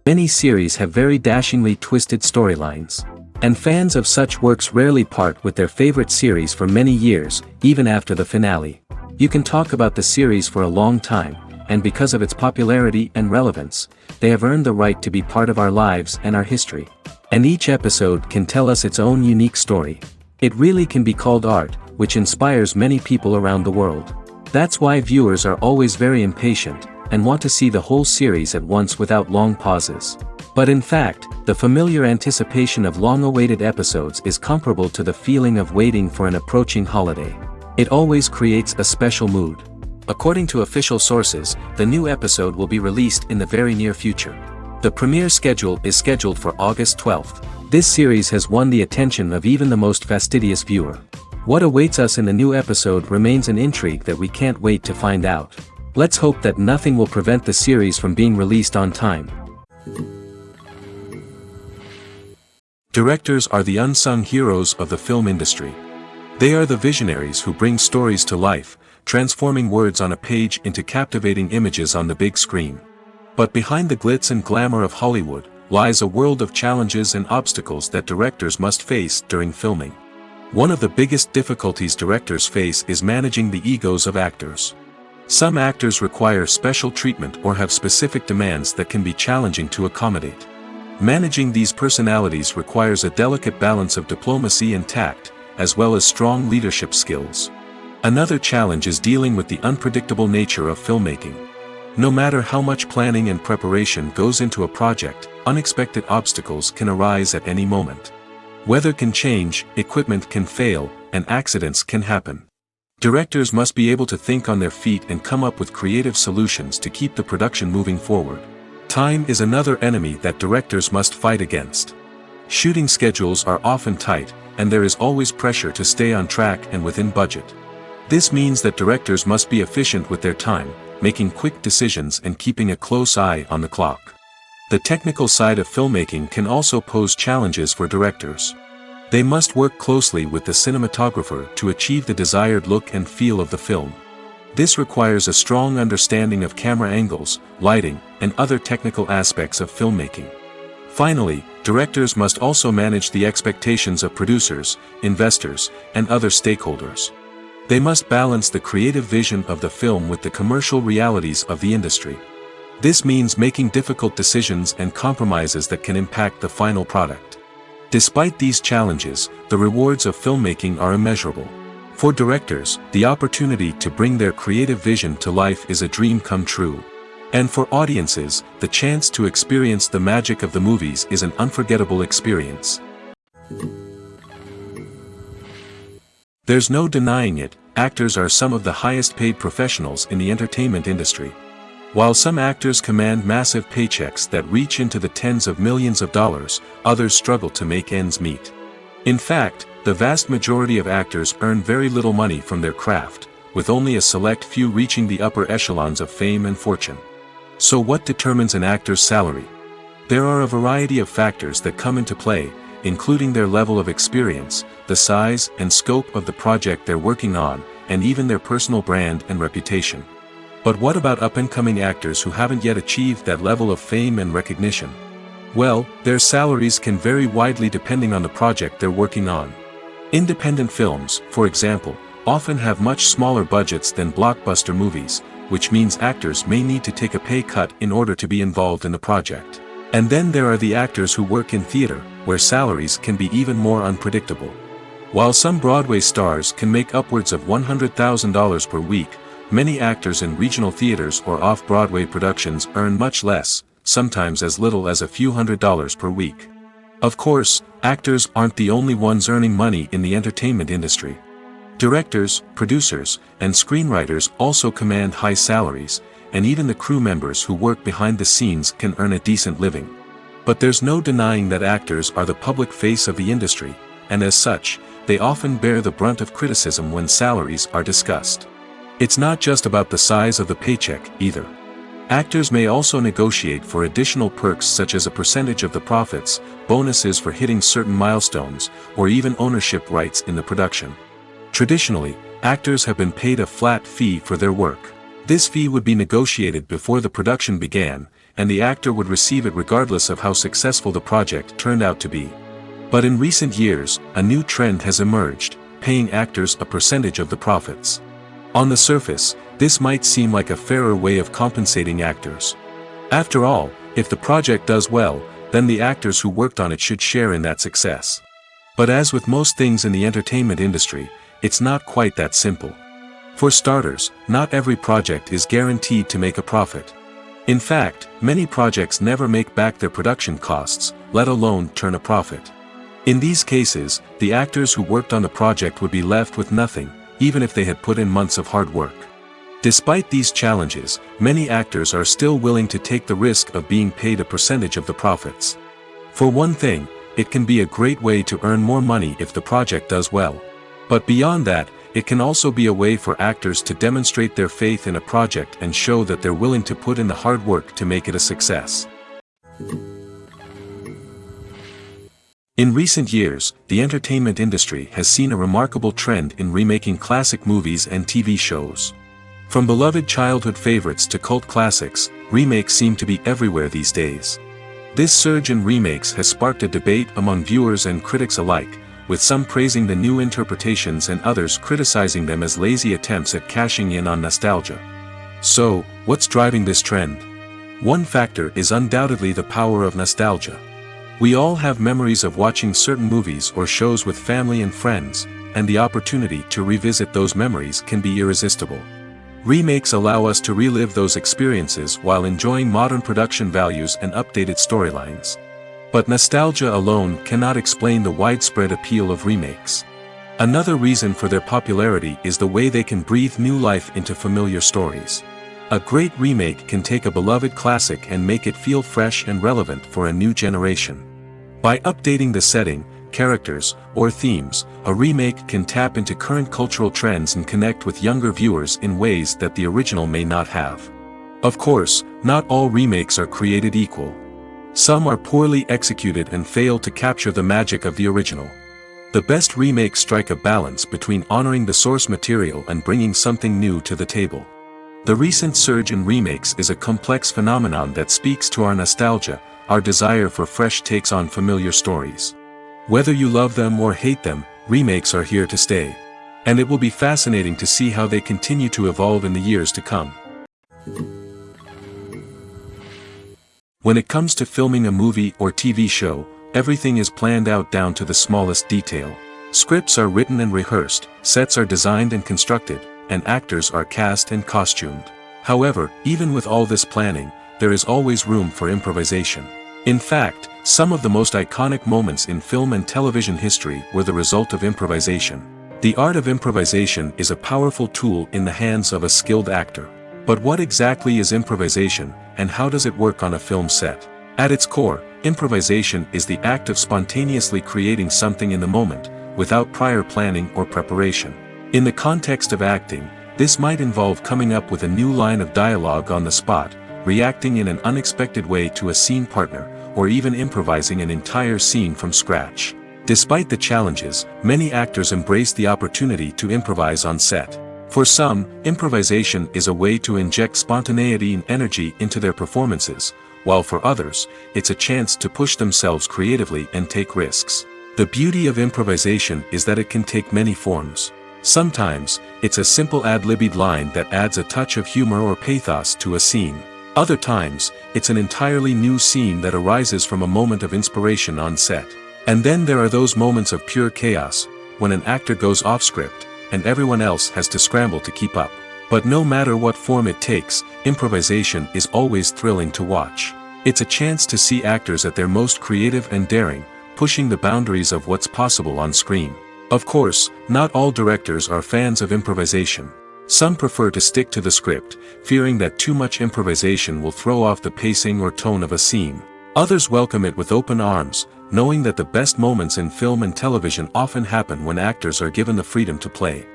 Many series have very dashingly twisted storylines. And fans of such works rarely part with their favorite series for many years, even after the finale. You can talk about the series for a long time, and because of its popularity and relevance, they have earned the right to be part of our lives and our history. And each episode can tell us its own unique story. It really can be called art, which inspires many people around the world. That's why viewers are always very impatient, and want to see the whole series at once without long pauses. But in fact, the familiar anticipation of long-awaited episodes is comparable to the feeling of waiting for an approaching holiday. It always creates a special mood. According to official sources, the new episode will be released in the very near future. The premiere schedule is scheduled for August 12th. This series has won the attention of even the most fastidious viewer. What awaits us in the new episode remains an intrigue that we can't wait to find out. Let's hope that nothing will prevent the series from being released on time. Directors are the unsung heroes of the film industry. They are the visionaries who bring stories to life, transforming words on a page into captivating images on the big screen. But behind the glitz and glamour of Hollywood, lies a world of challenges and obstacles that directors must face during filming. One of the biggest difficulties directors face is managing the egos of actors. Some actors require special treatment or have specific demands that can be challenging to accommodate. Managing these personalities requires a delicate balance of diplomacy and tact, as well as strong leadership skills. Another challenge is dealing with the unpredictable nature of filmmaking. No matter how much planning and preparation goes into a project, unexpected obstacles can arise at any moment. Weather can change, equipment can fail, and accidents can happen. Directors must be able to think on their feet and come up with creative solutions to keep the production moving forward. Time is another enemy that directors must fight against. Shooting schedules are often tight, and there is always pressure to stay on track and within budget. This means that directors must be efficient with their time, making quick decisions and keeping a close eye on the clock. The technical side of filmmaking can also pose challenges for directors. They must work closely with the cinematographer to achieve the desired look and feel of the film. This requires a strong understanding of camera angles, lighting, and other technical aspects of filmmaking. Finally, directors must also manage the expectations of producers, investors, and other stakeholders. They must balance the creative vision of the film with the commercial realities of the industry. This means making difficult decisions and compromises that can impact the final product. Despite these challenges, the rewards of filmmaking are immeasurable. For directors, the opportunity to bring their creative vision to life is a dream come true. And for audiences, the chance to experience the magic of the movies is an unforgettable experience. There's no denying it, actors are some of the highest paid professionals in the entertainment industry. While some actors command massive paychecks that reach into the tens of millions of dollars, others struggle to make ends meet. In fact, the vast majority of actors earn very little money from their craft, with only a select few reaching the upper echelons of fame and fortune. So what determines an actor's salary? There are a variety of factors that come into play, including their level of experience, the size and scope of the project they're working on, and even their personal brand and reputation. But what about up-and-coming actors who haven't yet achieved that level of fame and recognition? Well, their salaries can vary widely depending on the project they're working on. Independent films, for example, often have much smaller budgets than blockbuster movies, which means actors may need to take a pay cut in order to be involved in the project. And then there are the actors who work in theater, where salaries can be even more unpredictable. While some Broadway stars can make upwards of $100,000 per week, many actors in regional theaters or off-Broadway productions earn much less, sometimes as little as a few $100s per week. Of course, actors aren't the only ones earning money in the entertainment industry. Directors, producers, and screenwriters also command high salaries, and even the crew members who work behind the scenes can earn a decent living. But there's no denying that actors are the public face of the industry, and as such, they often bear the brunt of criticism when salaries are discussed. It's not just about the size of the paycheck, either. Actors may also negotiate for additional perks such as a percentage of the profits, bonuses for hitting certain milestones, or even ownership rights in the production. Traditionally, actors have been paid a flat fee for their work. This fee would be negotiated before the production began, and the actor would receive it regardless of how successful the project turned out to be. But in recent years, a new trend has emerged, paying actors a percentage of the profits. On the surface, this might seem like a fairer way of compensating actors. After all, if the project does well, then the actors who worked on it should share in that success. But as with most things in the entertainment industry, it's not quite that simple. For starters, not every project is guaranteed to make a profit. In fact, many projects never make back their production costs, let alone turn a profit. In these cases, the actors who worked on the project would be left with nothing, even if they had put in months of hard work. Despite these challenges, many actors are still willing to take the risk of being paid a percentage of the profits. For one thing, it can be a great way to earn more money if the project does well. But beyond that, it can also be a way for actors to demonstrate their faith in a project and show that they're willing to put in the hard work to make it a success. In recent years, the entertainment industry has seen a remarkable trend in remaking classic movies and TV shows. From beloved childhood favorites to cult classics, remakes seem to be everywhere these days. This surge in remakes has sparked a debate among viewers and critics alike, with some praising the new interpretations and others criticizing them as lazy attempts at cashing in on nostalgia. So, what's driving this trend? One factor is undoubtedly the power of nostalgia. We all have memories of watching certain movies or shows with family and friends, and the opportunity to revisit those memories can be irresistible. Remakes allow us to relive those experiences while enjoying modern production values and updated storylines. But nostalgia alone cannot explain the widespread appeal of remakes. Another reason for their popularity is the way they can breathe new life into familiar stories. A great remake can take a beloved classic and make it feel fresh and relevant for a new generation. By updating the setting, characters, or themes, a remake can tap into current cultural trends and connect with younger viewers in ways that the original may not have. Of course, not all remakes are created equal. Some are poorly executed and fail to capture the magic of the original. The best remakes strike a balance between honoring the source material and bringing something new to the table. The recent surge in remakes is a complex phenomenon that speaks to our nostalgia, our desire for fresh takes on familiar stories. Whether you love them or hate them, remakes are here to stay. And it will be fascinating to see how they continue to evolve in the years to come. When it comes to filming a movie or TV show, everything is planned out down to the smallest detail. Scripts are written and rehearsed, sets are designed and constructed, and actors are cast and costumed. However, even with all this planning, there is always room for improvisation. In fact, some of the most iconic moments in film and television history were the result of improvisation. The art of improvisation is a powerful tool in the hands of a skilled actor. But what exactly is improvisation, and how does it work on a film set? At its core, improvisation is the act of spontaneously creating something in the moment, without prior planning or preparation. In the context of acting, this might involve coming up with a new line of dialogue on the spot, reacting in an unexpected way to a scene partner, or even improvising an entire scene from scratch. Despite the challenges, many actors embrace the opportunity to improvise on set. For some, improvisation is a way to inject spontaneity and energy into their performances, while for others, it's a chance to push themselves creatively and take risks. The beauty of improvisation is that it can take many forms. Sometimes, it's a simple ad-libbed line that adds a touch of humor or pathos to a scene. Other times, it's an entirely new scene that arises from a moment of inspiration on set. And then there are those moments of pure chaos, when an actor goes off script, and everyone else has to scramble to keep up. But no matter what form it takes, improvisation is always thrilling to watch. It's a chance to see actors at their most creative and daring, pushing the boundaries of what's possible on screen. Of course, not all directors are fans of improvisation. Some prefer to stick to the script, fearing that too much improvisation will throw off the pacing or tone of a scene. Others welcome it with open arms, knowing that the best moments in film and television often happen when actors are given the freedom to play.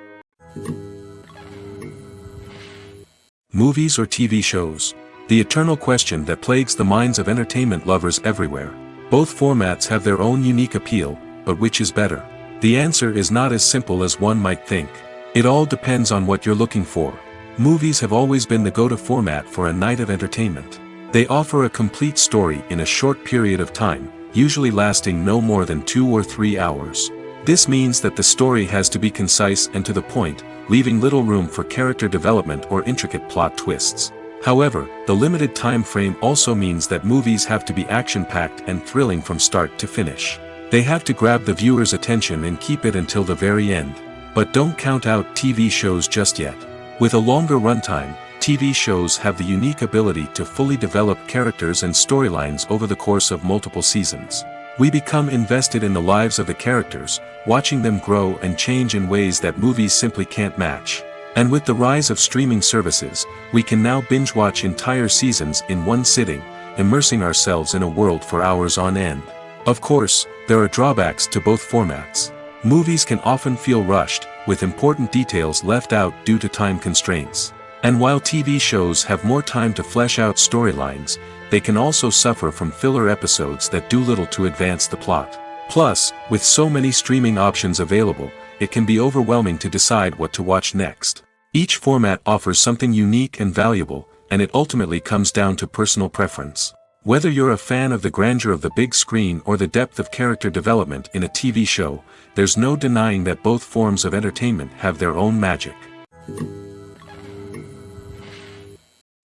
Movies or TV shows? The eternal question that plagues the minds of entertainment lovers everywhere. Both formats have their own unique appeal, but which is better? The answer is not as simple as one might think. It all depends on what you're looking for. Movies have always been the go-to format for a night of entertainment. They offer a complete story in a short period of time, usually lasting no more than 2 or 3 hours. This means that the story has to be concise and to the point, leaving little room for character development or intricate plot twists. However, the limited time frame also means that movies have to be action-packed and thrilling from start to finish. They have to grab the viewer's attention and keep it until the very end. But don't count out TV shows just yet. With a longer runtime, TV shows have the unique ability to fully develop characters and storylines over the course of multiple seasons. We become invested in the lives of the characters, watching them grow and change in ways that movies simply can't match. And with the rise of streaming services, we can now binge-watch entire seasons in one sitting, immersing ourselves in a world for hours on end. Of course, there are drawbacks to both formats. Movies can often feel rushed, with important details left out due to time constraints. And while TV shows have more time to flesh out storylines, they can also suffer from filler episodes that do little to advance the plot. Plus, with so many streaming options available, it can be overwhelming to decide what to watch next. Each format offers something unique and valuable, and it ultimately comes down to personal preference. Whether you're a fan of the grandeur of the big screen or the depth of character development in a TV show, there's no denying that both forms of entertainment have their own magic.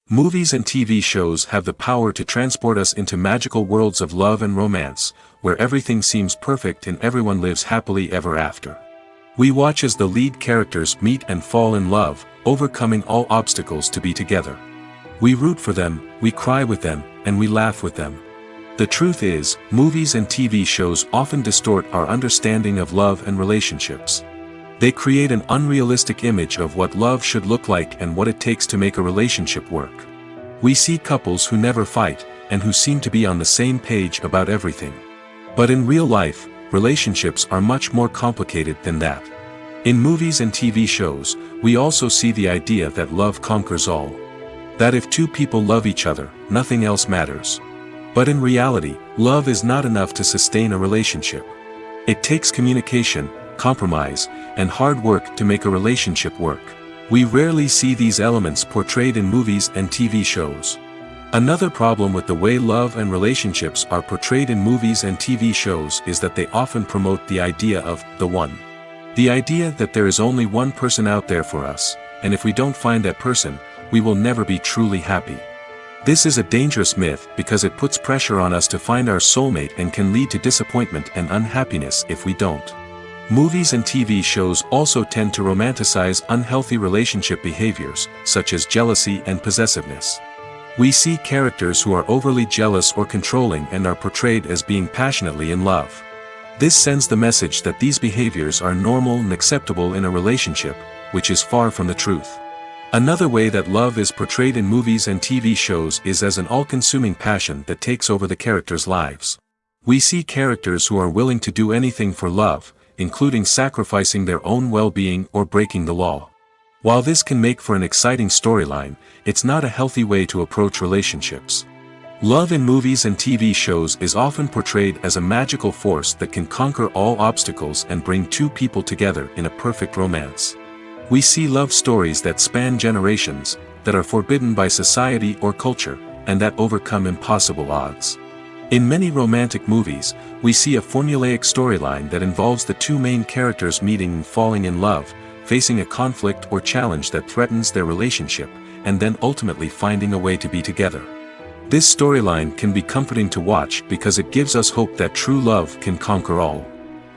Movies and TV shows have the power to transport us into magical worlds of love and romance, where everything seems perfect and everyone lives happily ever after. We watch as the lead characters meet and fall in love, overcoming all obstacles to be together. We root for them, we cry with them, and we laugh with them. The truth is, movies and TV shows often distort our understanding of love and relationships. They create an unrealistic image of what love should look like and what it takes to make a relationship work. We see couples who never fight, and who seem to be on the same page about everything. But in real life, relationships are much more complicated than that. In movies and TV shows, we also see the idea that love conquers all. That if two people love each other, nothing else matters. But in reality, love is not enough to sustain a relationship. It takes communication, compromise, and hard work to make a relationship work. We rarely see these elements portrayed in movies and TV shows. Another problem with the way love and relationships are portrayed in movies and TV shows is that they often promote the idea of the one. The idea that there is only one person out there for us, and if we don't find that person, we will never be truly happy. This is a dangerous myth because it puts pressure on us to find our soulmate and can lead to disappointment and unhappiness if we don't. Movies and TV shows also tend to romanticize unhealthy relationship behaviors, such as jealousy and possessiveness. We see characters who are overly jealous or controlling and are portrayed as being passionately in love. This sends the message that these behaviors are normal and acceptable in a relationship, which is far from the truth. Another way that love is portrayed in movies and TV shows is as an all-consuming passion that takes over the characters' lives. We see characters who are willing to do anything for love, including sacrificing their own well-being or breaking the law. While this can make for an exciting storyline, it's not a healthy way to approach relationships. Love in movies and TV shows is often portrayed as a magical force that can conquer all obstacles and bring two people together in a perfect romance. We see love stories that span generations, that are forbidden by society or culture, and that overcome impossible odds. In many romantic movies, we see a formulaic storyline that involves the two main characters meeting and falling in love, facing a conflict or challenge that threatens their relationship, and then ultimately finding a way to be together. This storyline can be comforting to watch because it gives us hope that true love can conquer all.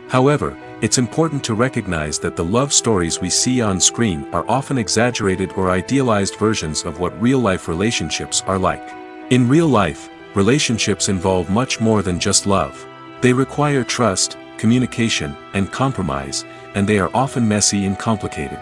However, it's important to recognize that the love stories we see on screen are often exaggerated or idealized versions of what real-life relationships are like. In real life, relationships involve much more than just love. They require trust, communication, and compromise, and they are often messy and complicated.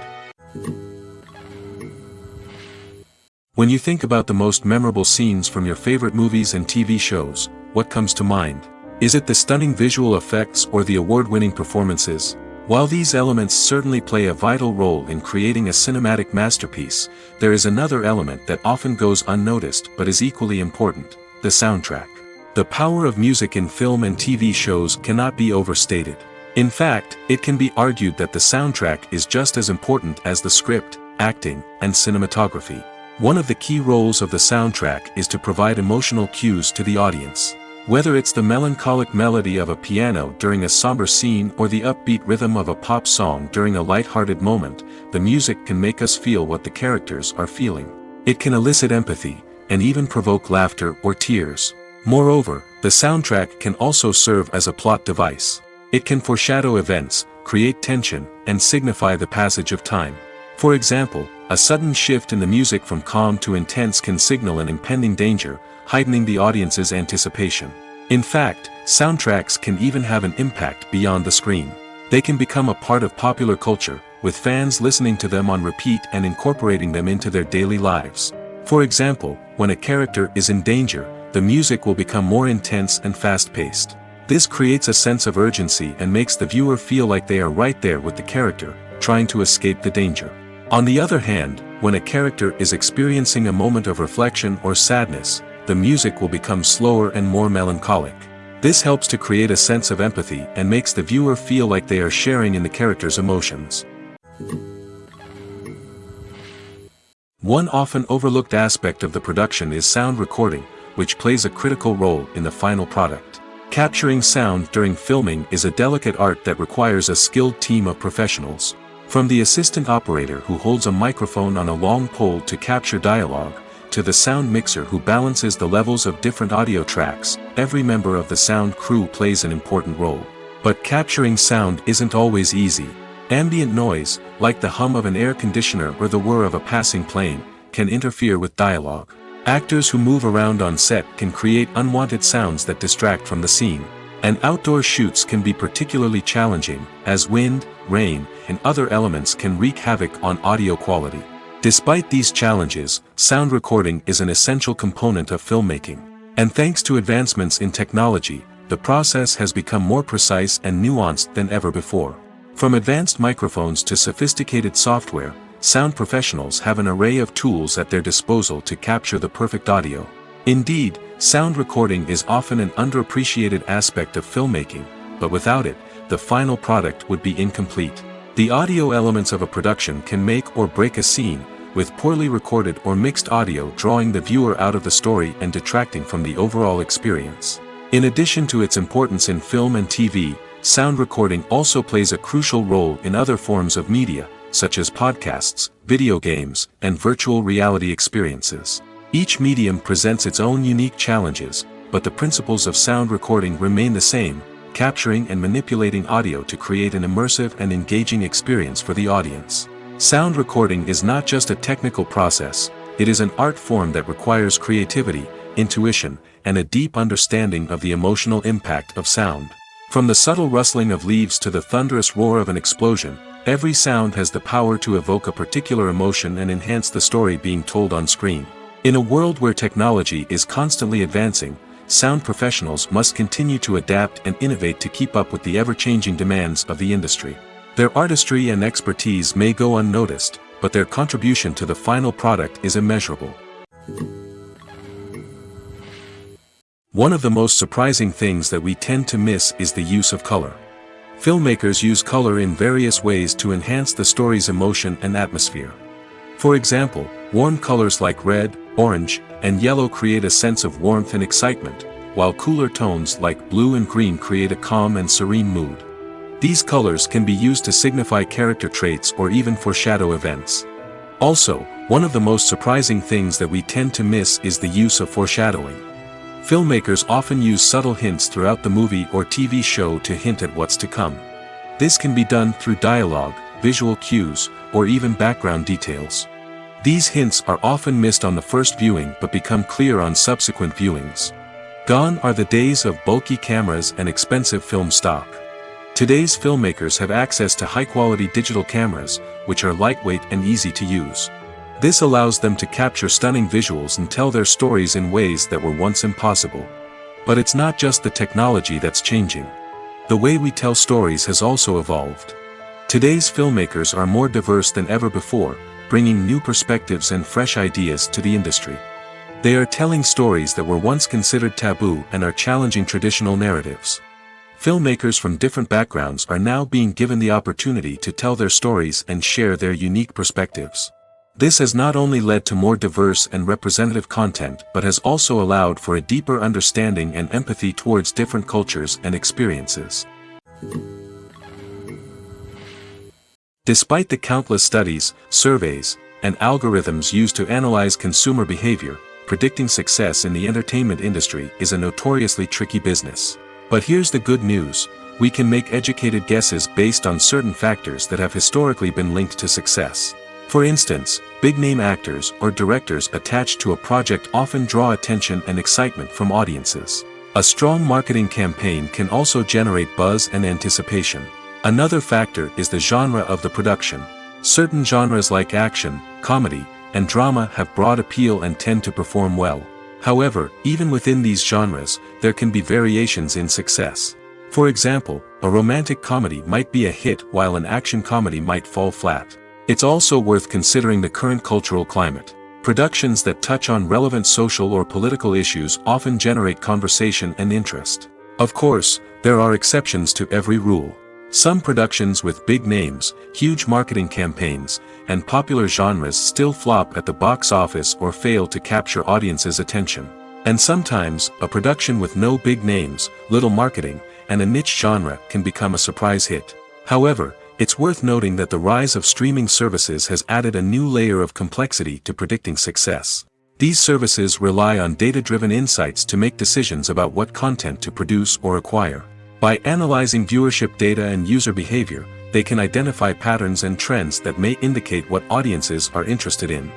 When you think about the most memorable scenes from your favorite movies and TV shows, what comes to mind? Is it the stunning visual effects or the award-winning performances? While these elements certainly play a vital role in creating a cinematic masterpiece, there is another element that often goes unnoticed but is equally important: the soundtrack. The power of music in film and TV shows cannot be overstated. In fact, it can be argued that the soundtrack is just as important as the script, acting, and cinematography. One of the key roles of the soundtrack is to provide emotional cues to the audience. Whether it's the melancholic melody of a piano during a somber scene or the upbeat rhythm of a pop song during a light-hearted moment, the music can make us feel what the characters are feeling. It can elicit empathy, and even provoke laughter or tears. Moreover, the soundtrack can also serve as a plot device. It can foreshadow events, create tension, and signify the passage of time. For example, a sudden shift in the music from calm to intense can signal an impending danger, heightening the audience's anticipation. In fact, soundtracks can even have an impact beyond the screen. They can become a part of popular culture, with fans listening to them on repeat and incorporating them into their daily lives. For example, when a character is in danger, the music will become more intense and fast-paced. This creates a sense of urgency and makes the viewer feel like they are right there with the character, trying to escape the danger. On the other hand, when a character is experiencing a moment of reflection or sadness, the music will become slower and more melancholic. This helps to create a sense of empathy and makes the viewer feel like they are sharing in the character's emotions. One often overlooked aspect of the production is sound recording, which plays a critical role in the final product. Capturing sound during filming is a delicate art that requires a skilled team of professionals. From the assistant operator who holds a microphone on a long pole to capture dialogue, to the sound mixer who balances the levels of different audio tracks, every member of the sound crew plays an important role. But capturing sound isn't always easy. Ambient noise, like the hum of an air conditioner or the whir of a passing plane, can interfere with dialogue. Actors who move around on set can create unwanted sounds that distract from the scene. And outdoor shoots can be particularly challenging, as wind, rain, and other elements can wreak havoc on audio quality. Despite these challenges, sound recording is an essential component of filmmaking. And thanks to advancements in technology, the process has become more precise and nuanced than ever before. From advanced microphones to sophisticated software, sound professionals have an array of tools at their disposal to capture the perfect audio. Indeed, sound recording is often an underappreciated aspect of filmmaking, but without it, the final product would be incomplete. The audio elements of a production can make or break a scene, with poorly recorded or mixed audio drawing the viewer out of the story and detracting from the overall experience. In addition to its importance in film and TV, sound recording also plays a crucial role in other forms of media, such as podcasts, video games, and virtual reality experiences. Each medium presents its own unique challenges, but the principles of sound recording remain the same, capturing and manipulating audio to create an immersive and engaging experience for the audience. Sound recording is not just a technical process, it is an art form that requires creativity, intuition, and a deep understanding of the emotional impact of sound. From the subtle rustling of leaves to the thunderous roar of an explosion, every sound has the power to evoke a particular emotion and enhance the story being told on screen. In a world where technology is constantly advancing, sound professionals must continue to adapt and innovate to keep up with the ever-changing demands of the industry. Their artistry and expertise may go unnoticed, but their contribution to the final product is immeasurable. One of the most surprising things that we tend to miss is the use of color. Filmmakers use color in various ways to enhance the story's emotion and atmosphere. For example, warm colors like red, orange, and yellow create a sense of warmth and excitement, while cooler tones like blue and green create a calm and serene mood. These colors can be used to signify character traits or even foreshadow events. Also, one of the most surprising things that we tend to miss is the use of foreshadowing. Filmmakers often use subtle hints throughout the movie or TV show to hint at what's to come. This can be done through dialogue, visual cues, or even background details. These hints are often missed on the first viewing but become clear on subsequent viewings. Gone are the days of bulky cameras and expensive film stock. Today's filmmakers have access to high-quality digital cameras, which are lightweight and easy to use. This allows them to capture stunning visuals and tell their stories in ways that were once impossible. But it's not just the technology that's changing. The way we tell stories has also evolved. Today's filmmakers are more diverse than ever before, bringing new perspectives and fresh ideas to the industry. They are telling stories that were once considered taboo and are challenging traditional narratives. Filmmakers from different backgrounds are now being given the opportunity to tell their stories and share their unique perspectives. This has not only led to more diverse and representative content but has also allowed for a deeper understanding and empathy towards different cultures and experiences. Despite the countless studies, surveys, and algorithms used to analyze consumer behavior, predicting success in the entertainment industry is a notoriously tricky business. But here's the good news: we can make educated guesses based on certain factors that have historically been linked to success. For instance, big-name actors or directors attached to a project often draw attention and excitement from audiences. A strong marketing campaign can also generate buzz and anticipation. Another factor is the genre of the production. Certain genres like action, comedy, and drama have broad appeal and tend to perform well. However, even within these genres, there can be variations in success. For example, a romantic comedy might be a hit while an action comedy might fall flat. It's also worth considering the current cultural climate. Productions that touch on relevant social or political issues often generate conversation and interest. Of course, there are exceptions to every rule. Some productions with big names, huge marketing campaigns, and popular genres still flop at the box office or fail to capture audiences' attention. And sometimes, a production with no big names, little marketing, and a niche genre can become a surprise hit. However, it's worth noting that the rise of streaming services has added a new layer of complexity to predicting success. These services rely on data-driven insights to make decisions about what content to produce or acquire. By analyzing viewership data and user behavior, they can identify patterns and trends that may indicate what audiences are interested in.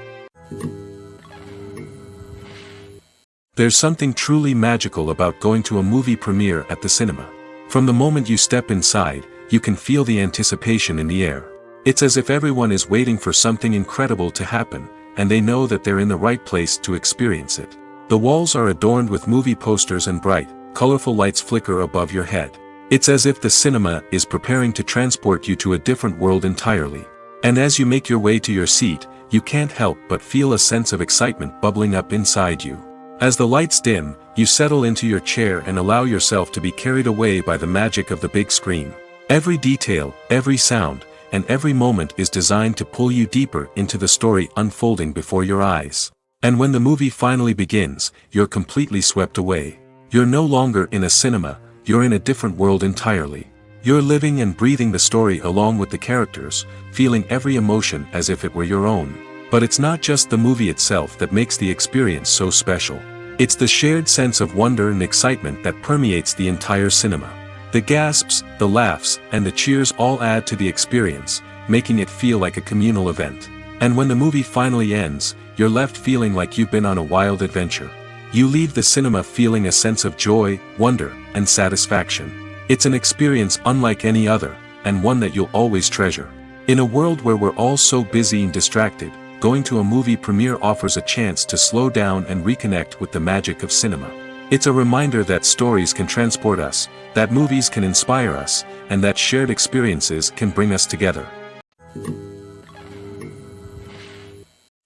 There's something truly magical about going to a movie premiere at the cinema. From the moment you step inside, you can feel the anticipation in the air. It's as if everyone is waiting for something incredible to happen, and they know that they're in the right place to experience it. The walls are adorned with movie posters and bright, colorful lights flicker above your head. It's as if the cinema is preparing to transport you to a different world entirely. And as you make your way to your seat, you can't help but feel a sense of excitement bubbling up inside you. As the lights dim, you settle into your chair and allow yourself to be carried away by the magic of the big screen. Every detail, every sound, and every moment is designed to pull you deeper into the story unfolding before your eyes. And when the movie finally begins, you're completely swept away. You're no longer in a cinema, you're in a different world entirely. You're living and breathing the story along with the characters, feeling every emotion as if it were your own. But it's not just the movie itself that makes the experience so special. It's the shared sense of wonder and excitement that permeates the entire cinema. The gasps, the laughs, and the cheers all add to the experience, making it feel like a communal event. And when the movie finally ends, you're left feeling like you've been on a wild adventure. You leave the cinema feeling a sense of joy, wonder, and satisfaction. It's an experience unlike any other, and one that you'll always treasure. In a world where we're all so busy and distracted, going to a movie premiere offers a chance to slow down and reconnect with the magic of cinema. It's a reminder that stories can transport us, that movies can inspire us, and that shared experiences can bring us together.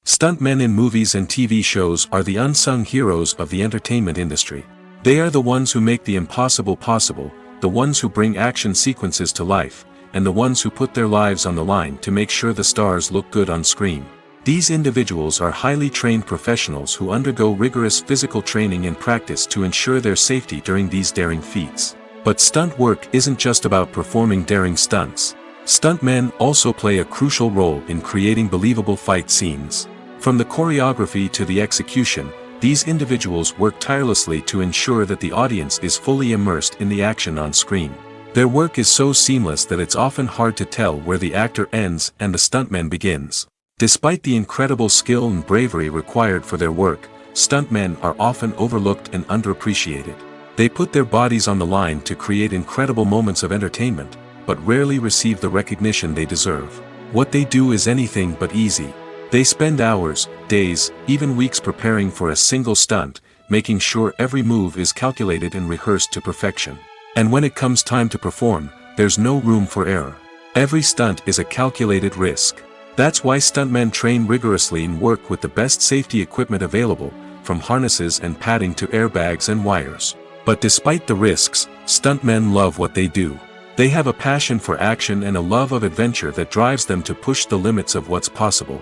Stuntmen in movies and TV shows are the unsung heroes of the entertainment industry. They are the ones who make the impossible possible, the ones who bring action sequences to life, and the ones who put their lives on the line to make sure the stars look good on screen. These individuals are highly trained professionals who undergo rigorous physical training and practice to ensure their safety during these daring feats. But stunt work isn't just about performing daring stunts. Stuntmen also play a crucial role in creating believable fight scenes. From the choreography to the execution, these individuals work tirelessly to ensure that the audience is fully immersed in the action on screen. Their work is so seamless that it's often hard to tell where the actor ends and the stuntman begins. Despite the incredible skill and bravery required for their work, stuntmen are often overlooked and underappreciated. They put their bodies on the line to create incredible moments of entertainment, but rarely receive the recognition they deserve. What they do is anything but easy. They spend hours, days, even weeks preparing for a single stunt, making sure every move is calculated and rehearsed to perfection. And when it comes time to perform, there's no room for error. Every stunt is a calculated risk. That's why stuntmen train rigorously and work with the best safety equipment available, from harnesses and padding to airbags and wires. But despite the risks, stuntmen love what they do. They have a passion for action and a love of adventure that drives them to push the limits of what's possible.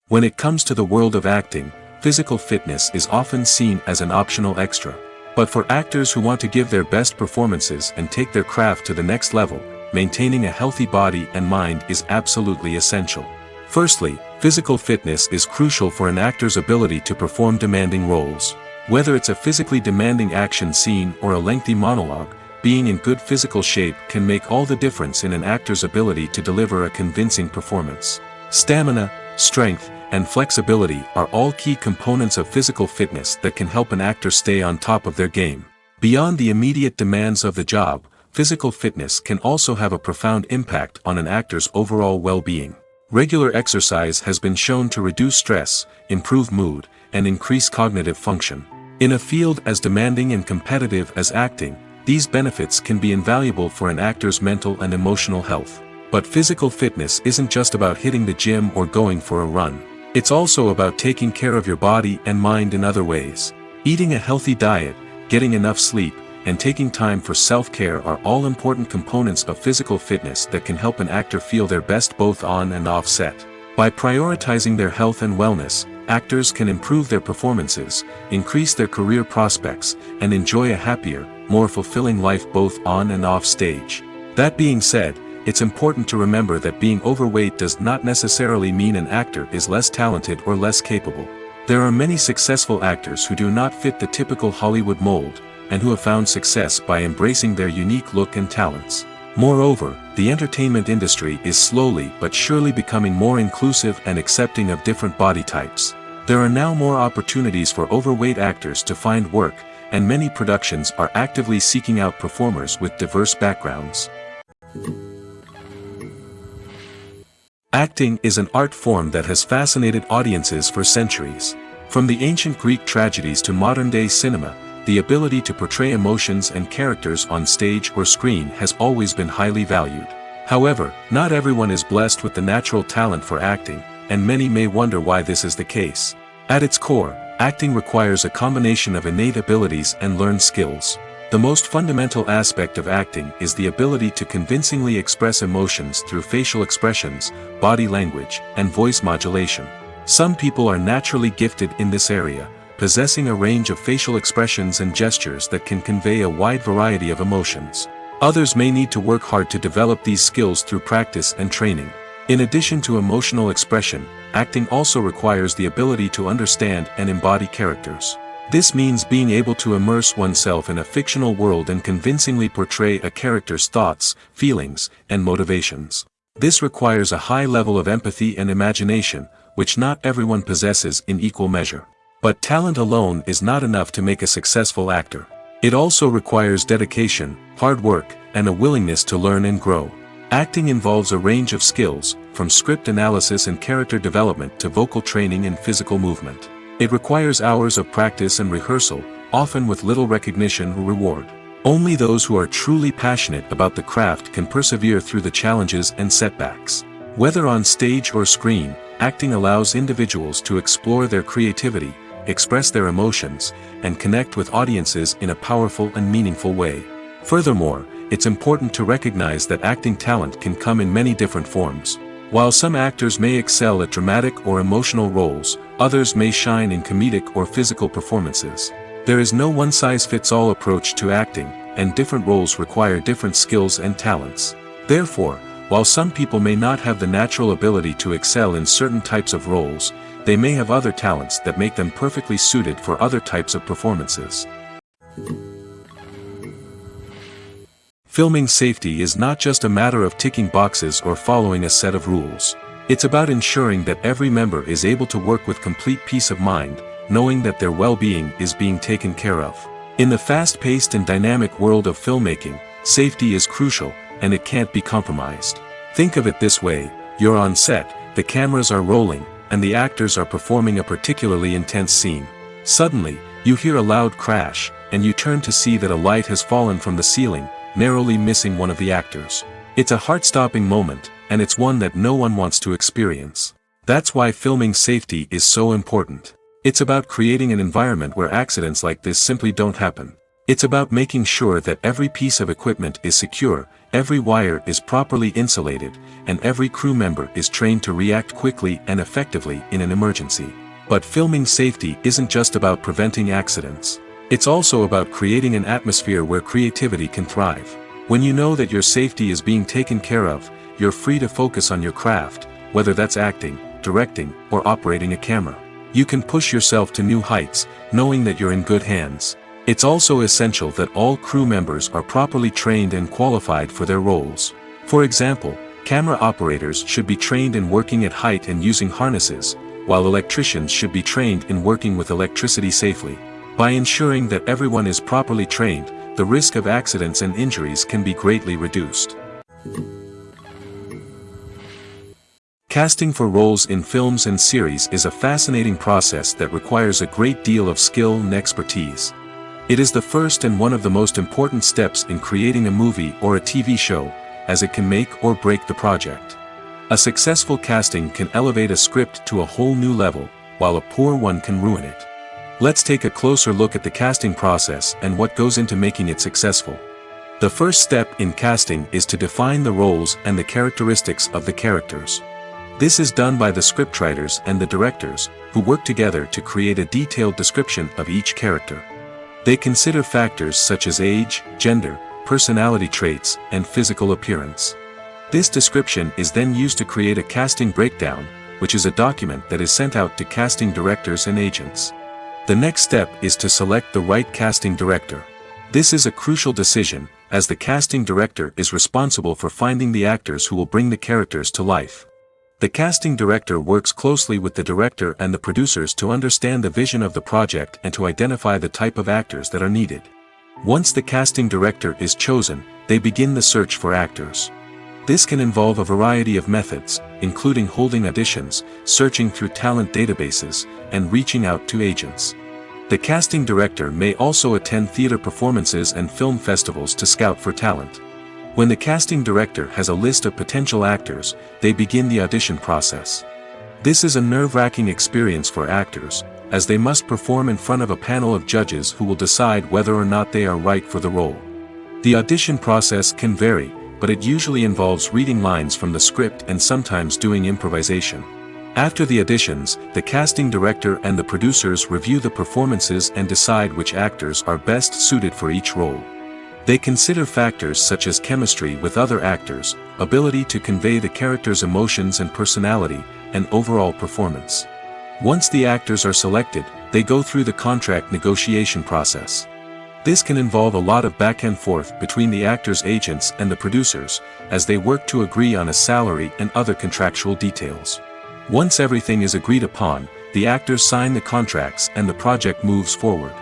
When it comes to the world of acting, physical fitness is often seen as an optional extra. But for actors who want to give their best performances and take their craft to the next level, maintaining a healthy body and mind is absolutely essential. Firstly, physical fitness is crucial for an actor's ability to perform demanding roles. Whether it's a physically demanding action scene or a lengthy monologue, being in good physical shape can make all the difference in an actor's ability to deliver a convincing performance. Stamina, strength, and flexibility are all key components of physical fitness that can help an actor stay on top of their game. Beyond the immediate demands of the job, physical fitness can also have a profound impact on an actor's overall well-being. Regular exercise has been shown to reduce stress, improve mood, and increase cognitive function. In a field as demanding and competitive as acting, these benefits can be invaluable for an actor's mental and emotional health. But physical fitness isn't just about hitting the gym or going for a run. It's also about taking care of your body and mind in other ways. Eating a healthy diet, getting enough sleep, and taking time for self-care are all important components of physical fitness that can help an actor feel their best both on and off set. By prioritizing their health and wellness, actors can improve their performances, increase their career prospects, and enjoy a happier, more fulfilling life both on and off stage. That being said, it's important to remember that being overweight does not necessarily mean an actor is less talented or less capable. There are many successful actors who do not fit the typical Hollywood mold, and who have found success by embracing their unique look and talents. Moreover, the entertainment industry is slowly but surely becoming more inclusive and accepting of different body types. There are now more opportunities for overweight actors to find work, and many productions are actively seeking out performers with diverse backgrounds. Acting is an art form that has fascinated audiences for centuries. From the ancient Greek tragedies to modern-day cinema, the ability to portray emotions and characters on stage or screen has always been highly valued. However, not everyone is blessed with the natural talent for acting, and many may wonder why this is the case. At its core, acting requires a combination of innate abilities and learned skills. The most fundamental aspect of acting is the ability to convincingly express emotions through facial expressions, body language, and voice modulation. Some people are naturally gifted in this area, possessing a range of facial expressions and gestures that can convey a wide variety of emotions. Others may need to work hard to develop these skills through practice and training. In addition to emotional expression, acting also requires the ability to understand and embody characters. This means being able to immerse oneself in a fictional world and convincingly portray a character's thoughts, feelings, and motivations. This requires a high level of empathy and imagination, which not everyone possesses in equal measure. But talent alone is not enough to make a successful actor. It also requires dedication, hard work, and a willingness to learn and grow. Acting involves a range of skills, from script analysis and character development to vocal training and physical movement. It requires hours of practice and rehearsal, often with little recognition or reward. Only those who are truly passionate about the craft can persevere through the challenges and setbacks. Whether on stage or screen, acting allows individuals to explore their creativity, express their emotions, and connect with audiences in a powerful and meaningful way. Furthermore, it's important to recognize that acting talent can come in many different forms. While some actors may excel at dramatic or emotional roles, others may shine in comedic or physical performances. There is no one-size-fits-all approach to acting, and different roles require different skills and talents. Therefore, while some people may not have the natural ability to excel in certain types of roles, they may have other talents that make them perfectly suited for other types of performances. Filming safety is not just a matter of ticking boxes or following a set of rules. It's about ensuring that every member is able to work with complete peace of mind, knowing that their well-being is being taken care of. In the fast-paced and dynamic world of filmmaking, safety is crucial, and it can't be compromised. Think of it this way: you're on set, the cameras are rolling, and the actors are performing a particularly intense scene. Suddenly, you hear a loud crash, and you turn to see that a light has fallen from the ceiling, narrowly missing one of the actors. It's a heart-stopping moment, and it's one that no one wants to experience. That's why filming safety is so important. It's about creating an environment where accidents like this simply don't happen. It's about making sure that every piece of equipment is secure, every wire is properly insulated, and every crew member is trained to react quickly and effectively in an emergency. But filming safety isn't just about preventing accidents. It's also about creating an atmosphere where creativity can thrive. When you know that your safety is being taken care of, you're free to focus on your craft, whether that's acting, directing, or operating a camera. You can push yourself to new heights, knowing that you're in good hands. It's also essential that all crew members are properly trained and qualified for their roles. For example, camera operators should be trained in working at height and using harnesses, while electricians should be trained in working with electricity safely. By ensuring that everyone is properly trained, the risk of accidents and injuries can be greatly reduced. Casting for roles in films and series is a fascinating process that requires a great deal of skill and expertise. It is the first and one of the most important steps in creating a movie or a TV show, as it can make or break the project. A successful casting can elevate a script to a whole new level, while a poor one can ruin it. Let's take a closer look at the casting process and what goes into making it successful. The first step in casting is to define the roles and the characteristics of the characters. This is done by the scriptwriters and the directors, who work together to create a detailed description of each character. They consider factors such as age, gender, personality traits, and physical appearance. This description is then used to create a casting breakdown, which is a document that is sent out to casting directors and agents. The next step is to select the right casting director. This is a crucial decision, as the casting director is responsible for finding the actors who will bring the characters to life. The casting director works closely with the director and the producers to understand the vision of the project and to identify the type of actors that are needed. Once the casting director is chosen, they begin the search for actors. This can involve a variety of methods, including holding auditions, searching through talent databases, and reaching out to agents. The casting director may also attend theater performances and film festivals to scout for talent. When the casting director has a list of potential actors, they begin the audition process. This is a nerve-wracking experience for actors, as they must perform in front of a panel of judges who will decide whether or not they are right for the role. The audition process can vary, but it usually involves reading lines from the script and sometimes doing improvisation. After the auditions, the casting director and the producers review the performances and decide which actors are best suited for each role. They consider factors such as chemistry with other actors, ability to convey the character's emotions and personality, and overall performance. Once the actors are selected, they go through the contract negotiation process. This can involve a lot of back and forth between the actors' agents and the producers, as they work to agree on a salary and other contractual details. Once everything is agreed upon, the actors sign the contracts and the project moves forward.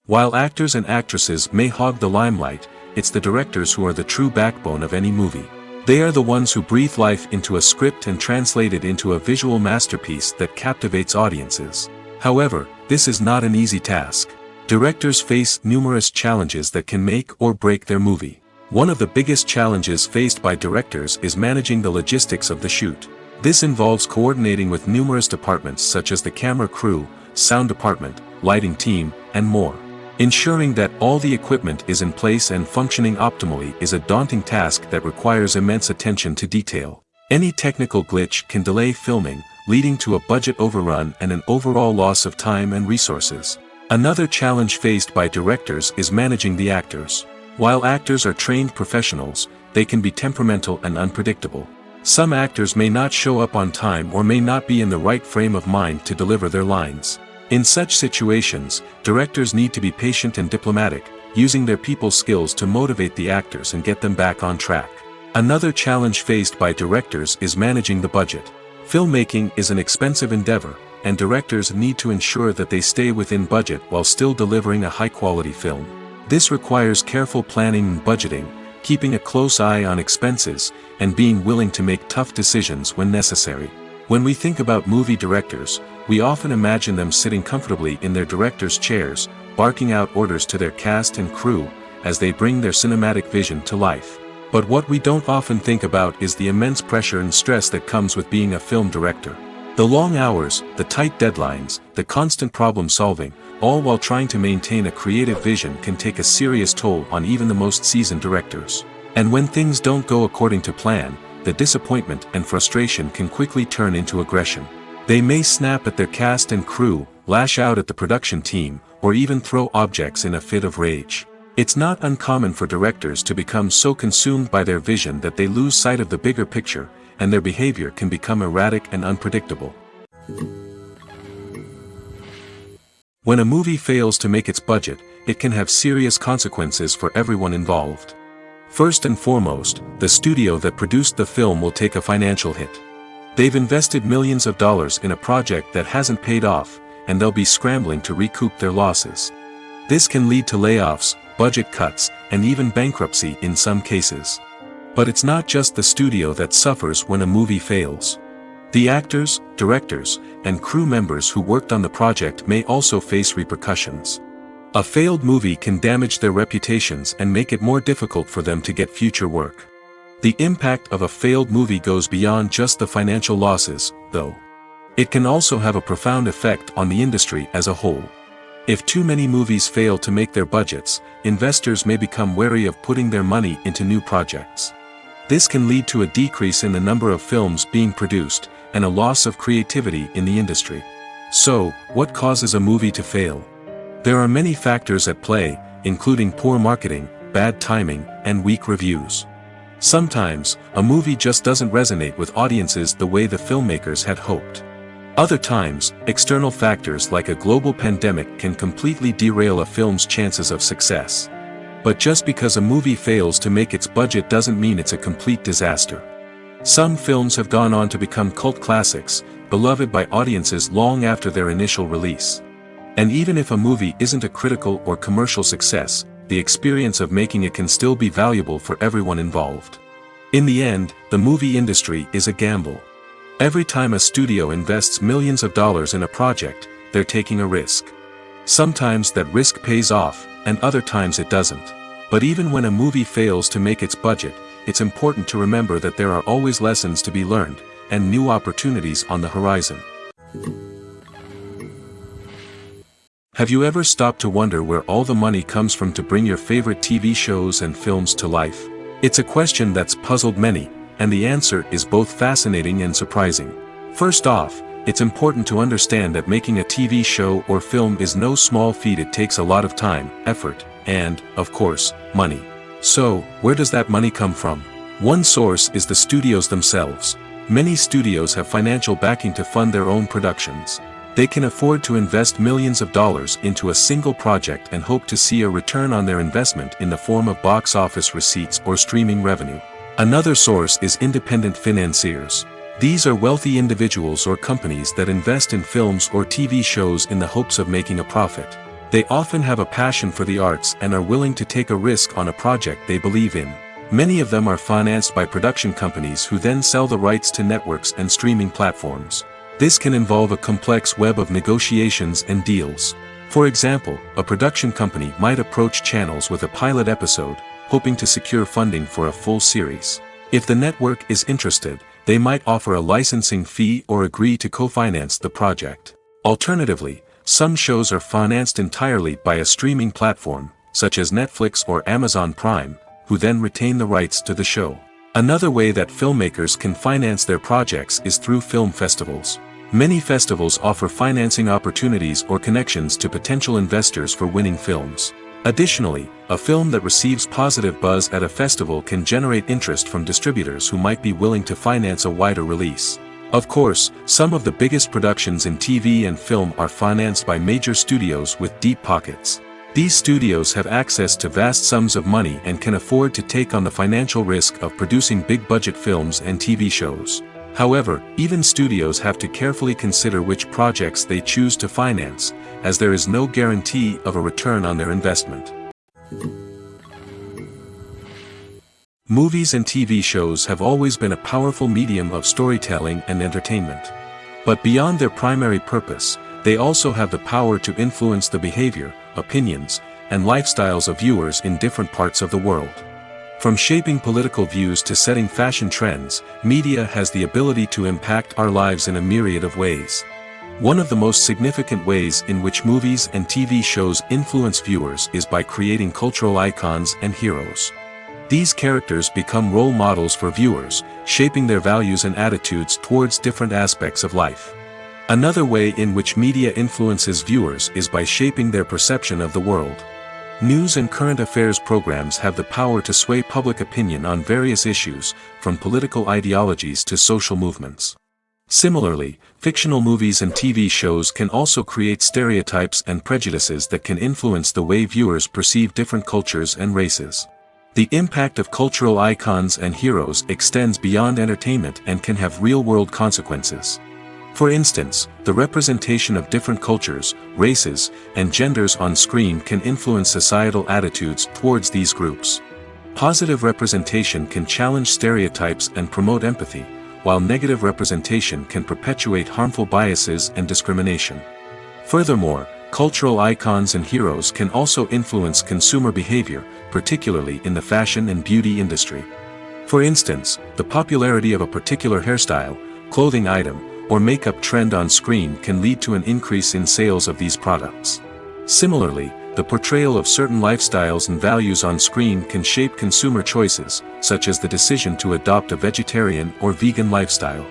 While actors and actresses may hog the limelight, it's the directors who are the true backbone of any movie. They are the ones who breathe life into a script and translate it into a visual masterpiece that captivates audiences. However, this is not an easy task. Directors face numerous challenges that can make or break their movie. One of the biggest challenges faced by directors is managing the logistics of the shoot. This involves coordinating with numerous departments such as the camera crew, sound department, lighting team, and more. Ensuring that all the equipment is in place and functioning optimally is a daunting task that requires immense attention to detail. Any technical glitch can delay filming, leading to a budget overrun and an overall loss of time and resources. Another challenge faced by directors is managing the actors. While actors are trained professionals, they can be temperamental and unpredictable. Some actors may not show up on time or may not be in the right frame of mind to deliver their lines. In such situations, directors need to be patient and diplomatic, using their people skills to motivate the actors and get them back on track. Another challenge faced by directors is managing the budget. Filmmaking is an expensive endeavor, and directors need to ensure that they stay within budget while still delivering a high-quality film. This requires careful planning and budgeting, keeping a close eye on expenses, and being willing to make tough decisions when necessary. When we think about movie directors, we often imagine them sitting comfortably in their director's chairs, barking out orders to their cast and crew, as they bring their cinematic vision to life. But what we don't often think about is the immense pressure and stress that comes with being a film director. The long hours, the tight deadlines, the constant problem solving, all while trying to maintain a creative vision can take a serious toll on even the most seasoned directors. And when things don't go according to plan, the disappointment and frustration can quickly turn into aggression. They may snap at their cast and crew, lash out at the production team, or even throw objects in a fit of rage. It's not uncommon for directors to become so consumed by their vision that they lose sight of the bigger picture, and their behavior can become erratic and unpredictable. When a movie fails to make its budget, it can have serious consequences for everyone involved. First and foremost, the studio that produced the film will take a financial hit. They've invested millions of dollars in a project that hasn't paid off, and they'll be scrambling to recoup their losses. This can lead to layoffs, budget cuts, and even bankruptcy in some cases. But it's not just the studio that suffers when a movie fails. The actors, directors, and crew members who worked on the project may also face repercussions. A failed movie can damage their reputations and make it more difficult for them to get future work. The impact of a failed movie goes beyond just the financial losses, though. It can also have a profound effect on the industry as a whole. If too many movies fail to make their budgets, investors may become wary of putting their money into new projects. This can lead to a decrease in the number of films being produced, and a loss of creativity in the industry. So, what causes a movie to fail? There are many factors at play, including poor marketing, bad timing, and weak reviews. Sometimes, a movie just doesn't resonate with audiences the way the filmmakers had hoped. Other times, external factors like a global pandemic can completely derail a film's chances of success. But just because a movie fails to make its budget doesn't mean it's a complete disaster. Some films have gone on to become cult classics, beloved by audiences long after their initial release. And even if a movie isn't a critical or commercial success, the experience of making it can still be valuable for everyone involved. In the end, the movie industry is a gamble. Every time a studio invests millions of dollars in a project, they're taking a risk. Sometimes that risk pays off, and other times it doesn't. But even when a movie fails to make its budget, it's important to remember that there are always lessons to be learned, and new opportunities on the horizon. Have you ever stopped to wonder where all the money comes from to bring your favorite TV shows and films to life? It's a question that's puzzled many, and the answer is both fascinating and surprising. First off, it's important to understand that making a TV show or film is no small feat. It takes a lot of time, effort, and, of course, money. So, where does that money come from? One source is the studios themselves. Many studios have financial backing to fund their own productions. They can afford to invest millions of dollars into a single project and hope to see a return on their investment in the form of box office receipts or streaming revenue. Another source is independent financiers. These are wealthy individuals or companies that invest in films or TV shows in the hopes of making a profit. They often have a passion for the arts and are willing to take a risk on a project they believe in. Many of them are financed by production companies who then sell the rights to networks and streaming platforms. This can involve a complex web of negotiations and deals. For example, a production company might approach channels with a pilot episode, hoping to secure funding for a full series. If the network is interested, they might offer a licensing fee or agree to co-finance the project. Alternatively, some shows are financed entirely by a streaming platform, such as Netflix or Amazon Prime, who then retain the rights to the show. Another way that filmmakers can finance their projects is through film festivals. Many festivals offer financing opportunities or connections to potential investors for winning films. Additionally, a film that receives positive buzz at a festival can generate interest from distributors who might be willing to finance a wider release. Of course, some of the biggest productions in TV and film are financed by major studios with deep pockets. These studios have access to vast sums of money and can afford to take on the financial risk of producing big-budget films and TV shows. However, even studios have to carefully consider which projects they choose to finance, as there is no guarantee of a return on their investment. Movies and TV shows have always been a powerful medium of storytelling and entertainment. But beyond their primary purpose, they also have the power to influence the behavior, opinions, and lifestyles of viewers in different parts of the world. From shaping political views to setting fashion trends, media has the ability to impact our lives in a myriad of ways. One of the most significant ways in which movies and TV shows influence viewers is by creating cultural icons and heroes. These characters become role models for viewers, shaping their values and attitudes towards different aspects of life. Another way in which media influences viewers is by shaping their perception of the world. News and current affairs programs have the power to sway public opinion on various issues, from political ideologies to social movements. Similarly, fictional movies and TV shows can also create stereotypes and prejudices that can influence the way viewers perceive different cultures and races. The impact of cultural icons and heroes extends beyond entertainment and can have real-world consequences. For instance, the representation of different cultures, races, and genders on screen can influence societal attitudes towards these groups. Positive representation can challenge stereotypes and promote empathy, while negative representation can perpetuate harmful biases and discrimination. Furthermore, cultural icons and heroes can also influence consumer behavior, particularly in the fashion and beauty industry. For instance, the popularity of a particular hairstyle, clothing item, or makeup trend on screen can lead to an increase in sales of these products. Similarly, the portrayal of certain lifestyles and values on screen can shape consumer choices, such as the decision to adopt a vegetarian or vegan lifestyle.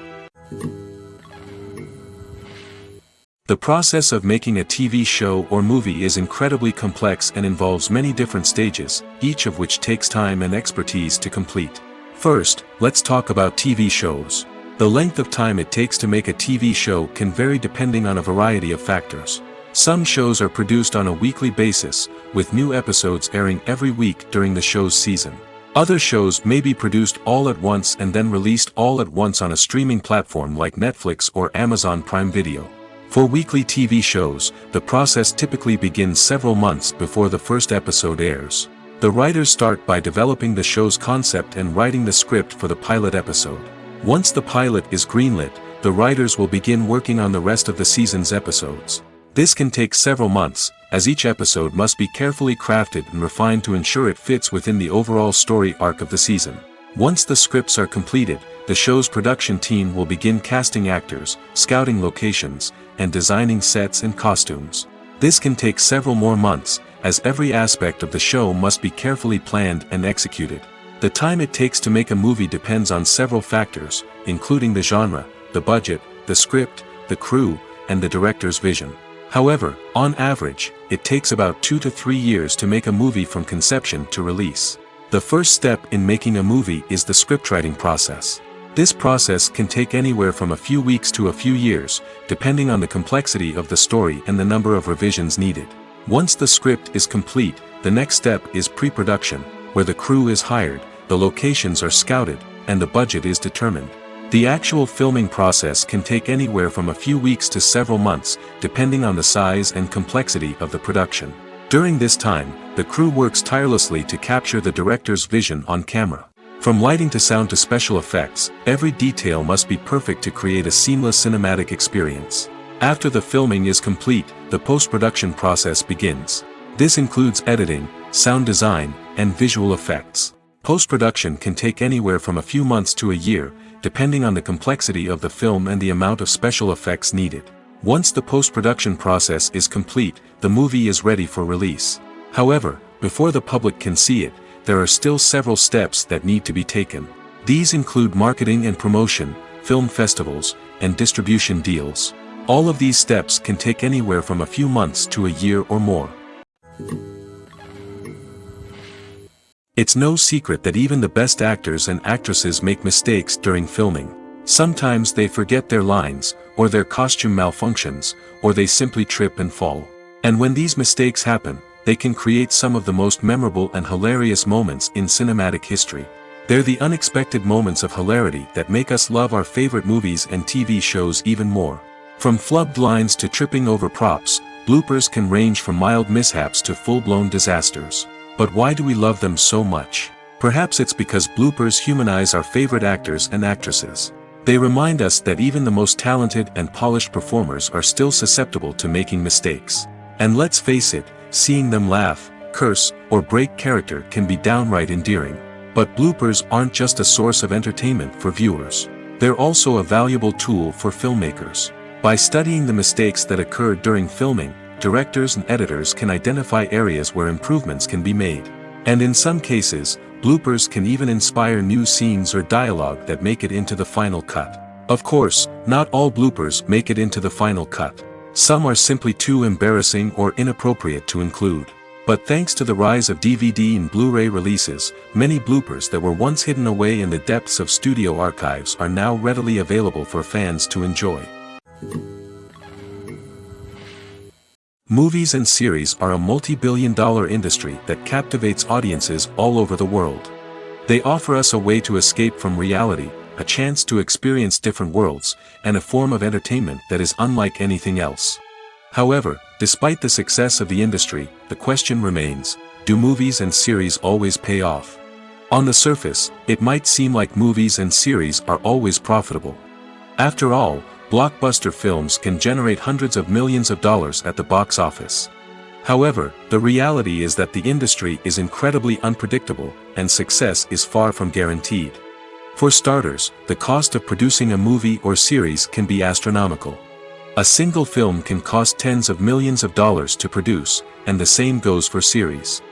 The process of making a TV show or movie is incredibly complex and involves many different stages, each of which takes time and expertise to complete. First, let's talk about TV shows. The length of time it takes to make a TV show can vary depending on a variety of factors. Some shows are produced on a weekly basis, with new episodes airing every week during the show's season. Other shows may be produced all at once and then released all at once on a streaming platform like Netflix or Amazon Prime Video. For weekly TV shows, the process typically begins several months before the first episode airs. The writers start by developing the show's concept and writing the script for the pilot episode. Once the pilot is greenlit, the writers will begin working on the rest of the season's episodes. This can take several months, as each episode must be carefully crafted and refined to ensure it fits within the overall story arc of the season. Once the scripts are completed, the show's production team will begin casting actors, scouting locations, and designing sets and costumes. This can take several more months, as every aspect of the show must be carefully planned and executed. The time it takes to make a movie depends on several factors, including the genre, the budget, the script, the crew, and the director's vision. However, on average, it takes about 2 to 3 years to make a movie from conception to release. The first step in making a movie is the scriptwriting process. This process can take anywhere from a few weeks to a few years, depending on the complexity of the story and the number of revisions needed. Once the script is complete, the next step is pre-production, where the crew is hired, the locations are scouted, and the budget is determined. The actual filming process can take anywhere from a few weeks to several months, depending on the size and complexity of the production. During this time, the crew works tirelessly to capture the director's vision on camera. From lighting to sound to special effects, every detail must be perfect to create a seamless cinematic experience. After the filming is complete, the post-production process begins. This includes editing, sound design, and visual effects. Post-production can take anywhere from a few months to a year, depending on the complexity of the film and the amount of special effects needed. Once the post-production process is complete, the movie is ready for release. However, before the public can see it, there are still several steps that need to be taken. These include marketing and promotion, film festivals, and distribution deals. All of these steps can take anywhere from a few months to a year or more. It's no secret that even the best actors and actresses make mistakes during filming. Sometimes they forget their lines, or their costume malfunctions, or they simply trip and fall. And when these mistakes happen, they can create some of the most memorable and hilarious moments in cinematic history. They're the unexpected moments of hilarity that make us love our favorite movies and TV shows even more. From flubbed lines to tripping over props, bloopers can range from mild mishaps to full-blown disasters. But why do we love them so much? Perhaps it's because bloopers humanize our favorite actors and actresses. They remind us that even the most talented and polished performers are still susceptible to making mistakes. And let's face it, seeing them laugh, curse, or break character can be downright endearing. But bloopers aren't just a source of entertainment for viewers. They're also a valuable tool for filmmakers. By studying the mistakes that occurred during filming, directors and editors can identify areas where improvements can be made. And in some cases, bloopers can even inspire new scenes or dialogue that make it into the final cut. Of course, not all bloopers make it into the final cut. Some are simply too embarrassing or inappropriate to include. But thanks to the rise of DVD and Blu-ray releases, many bloopers that were once hidden away in the depths of studio archives are now readily available for fans to enjoy. Movies and series are a multi-billion-dollar industry that captivates audiences all over the world. They offer us a way to escape from reality, a chance to experience different worlds, and a form of entertainment that is unlike anything else. However, despite the success of the industry, the question remains, do movies and series always pay off? On the surface, it might seem like movies and series are always profitable. After all, blockbuster films can generate hundreds of millions of dollars at the box office. However, the reality is that the industry is incredibly unpredictable, and success is far from guaranteed. For starters, the cost of producing a movie or series can be astronomical. A single film can cost tens of millions of dollars to produce, and the same goes for series.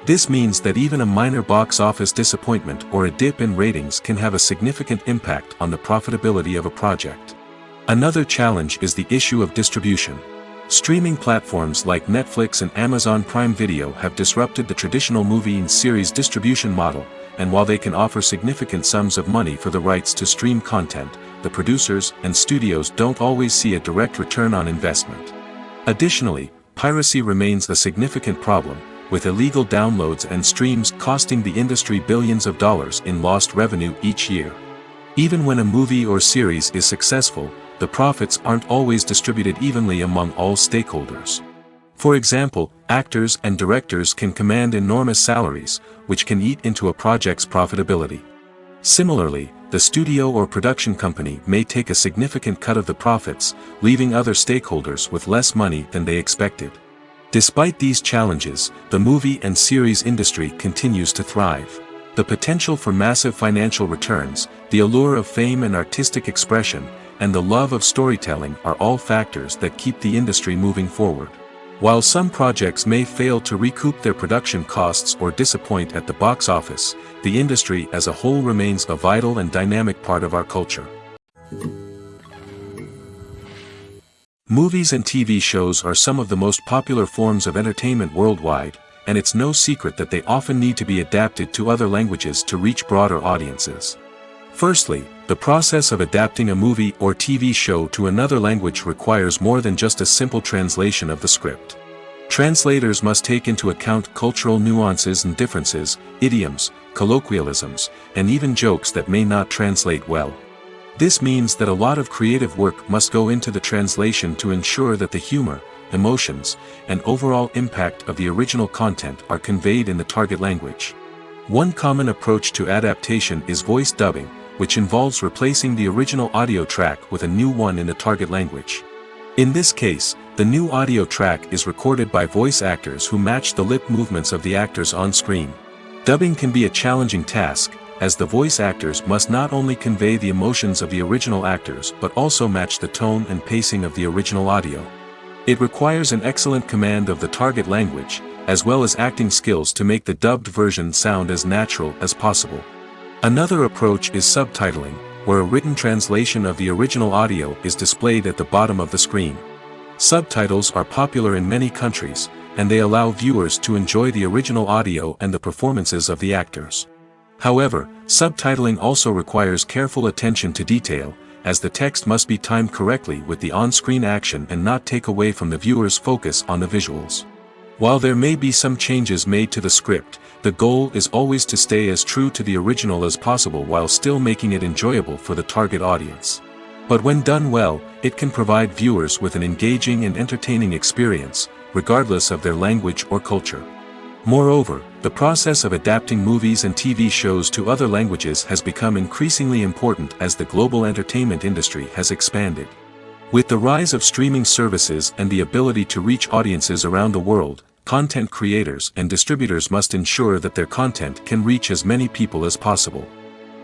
This means that even a minor box office disappointment or a dip in ratings can have a significant impact on the profitability of a project. Another challenge is the issue of distribution. Streaming platforms like Netflix and Amazon Prime Video have disrupted the traditional movie and series distribution model, and while they can offer significant sums of money for the rights to stream content, the producers and studios don't always see a direct return on investment. Additionally, piracy remains a significant problem, with illegal downloads and streams costing the industry billions of dollars in lost revenue each year. Even when a movie or series is successful, the profits aren't always distributed evenly among all stakeholders. For example, actors and directors can command enormous salaries, which can eat into a project's profitability. Similarly, the studio or production company may take a significant cut of the profits, leaving other stakeholders with less money than they expected. Despite these challenges, the movie and series industry continues to thrive. The potential for massive financial returns, the allure of fame and artistic expression, and the love of storytelling are all factors that keep the industry moving forward. While some projects may fail to recoup their production costs or disappoint at the box office, the industry as a whole remains a vital and dynamic part of our culture. Movies and TV shows are some of the most popular forms of entertainment worldwide, and it's no secret that they often need to be adapted to other languages to reach broader audiences. Firstly, the process of adapting a movie or TV show to another language requires more than just a simple translation of the script. Translators must take into account cultural nuances and differences, idioms, colloquialisms, and even jokes that may not translate well. This means that a lot of creative work must go into the translation to ensure that the humor, emotions, and overall impact of the original content are conveyed in the target language. One common approach to adaptation is voice dubbing, which involves replacing the original audio track with a new one in the target language. In this case, the new audio track is recorded by voice actors who match the lip movements of the actors on screen. Dubbing can be a challenging task, as the voice actors must not only convey the emotions of the original actors but also match the tone and pacing of the original audio. It requires an excellent command of the target language, as well as acting skills to make the dubbed version sound as natural as possible. Another approach is subtitling, where a written translation of the original audio is displayed at the bottom of the screen. Subtitles are popular in many countries, and they allow viewers to enjoy the original audio and the performances of the actors. However, subtitling also requires careful attention to detail, as the text must be timed correctly with the on-screen action and not take away from the viewer's focus on the visuals. While there may be some changes made to the script, the goal is always to stay as true to the original as possible while still making it enjoyable for the target audience. But when done well, it can provide viewers with an engaging and entertaining experience, regardless of their language or culture. Moreover, the process of adapting movies and TV shows to other languages has become increasingly important as the global entertainment industry has expanded. With the rise of streaming services and the ability to reach audiences around the world, content creators and distributors must ensure that their content can reach as many people as possible.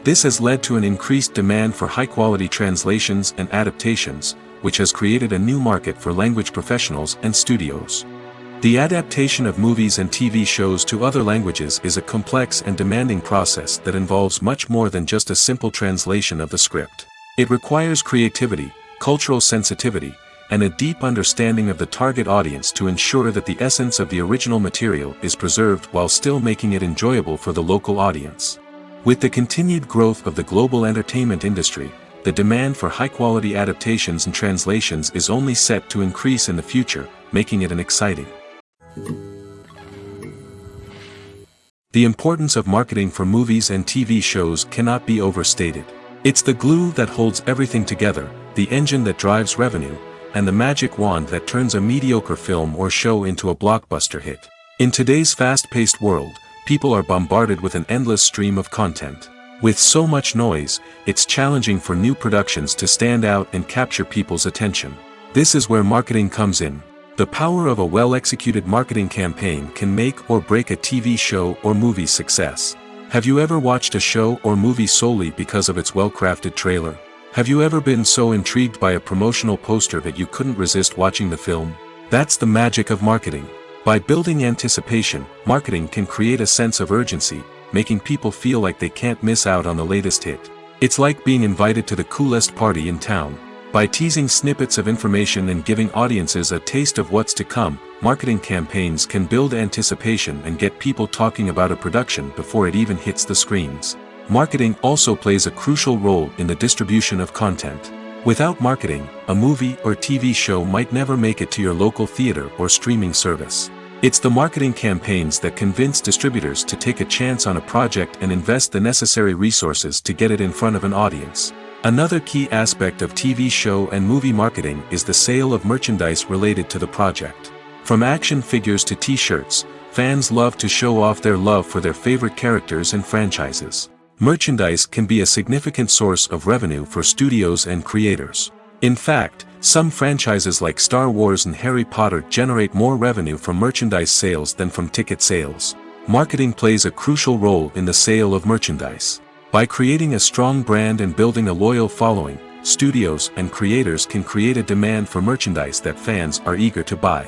This has led to an increased demand for high-quality translations and adaptations, which has created a new market for language professionals and studios. The adaptation of movies and TV shows to other languages is a complex and demanding process that involves much more than just a simple translation of the script. It requires creativity, cultural sensitivity, and a deep understanding of the target audience to ensure that the essence of the original material is preserved while still making it enjoyable for the local audience. With the continued growth of the global entertainment industry, the demand for high-quality adaptations and translations is only set to increase in the future, making it an exciting. The importance of marketing for movies and TV shows cannot be overstated. It's the glue that holds everything together, the engine that drives revenue, and the magic wand that turns a mediocre film or show into a blockbuster hit. In today's fast-paced world, people are bombarded with an endless stream of content. With so much noise, it's challenging for new productions to stand out and capture people's attention. This is where marketing comes in. The power of a well-executed marketing campaign can make or break a TV show or movie's success. Have you ever watched a show or movie solely because of its well-crafted trailer? Have you ever been so intrigued by a promotional poster that you couldn't resist watching the film? That's the magic of marketing. By building anticipation, marketing can create a sense of urgency, making people feel like they can't miss out on the latest hit. It's like being invited to the coolest party in town. By teasing snippets of information and giving audiences a taste of what's to come, marketing campaigns can build anticipation and get people talking about a production before it even hits the screens. Marketing also plays a crucial role in the distribution of content. Without marketing, a movie or TV show might never make it to your local theater or streaming service. It's the marketing campaigns that convince distributors to take a chance on a project and invest the necessary resources to get it in front of an audience. Another key aspect of TV show and movie marketing is the sale of merchandise related to the project. From action figures to t-shirts, fans love to show off their love for their favorite characters and franchises. Merchandise can be a significant source of revenue for studios and creators. In fact, some franchises like Star Wars and Harry Potter generate more revenue from merchandise sales than from ticket sales. Marketing plays a crucial role in the sale of merchandise. By creating a strong brand and building a loyal following, studios and creators can create a demand for merchandise that fans are eager to buy.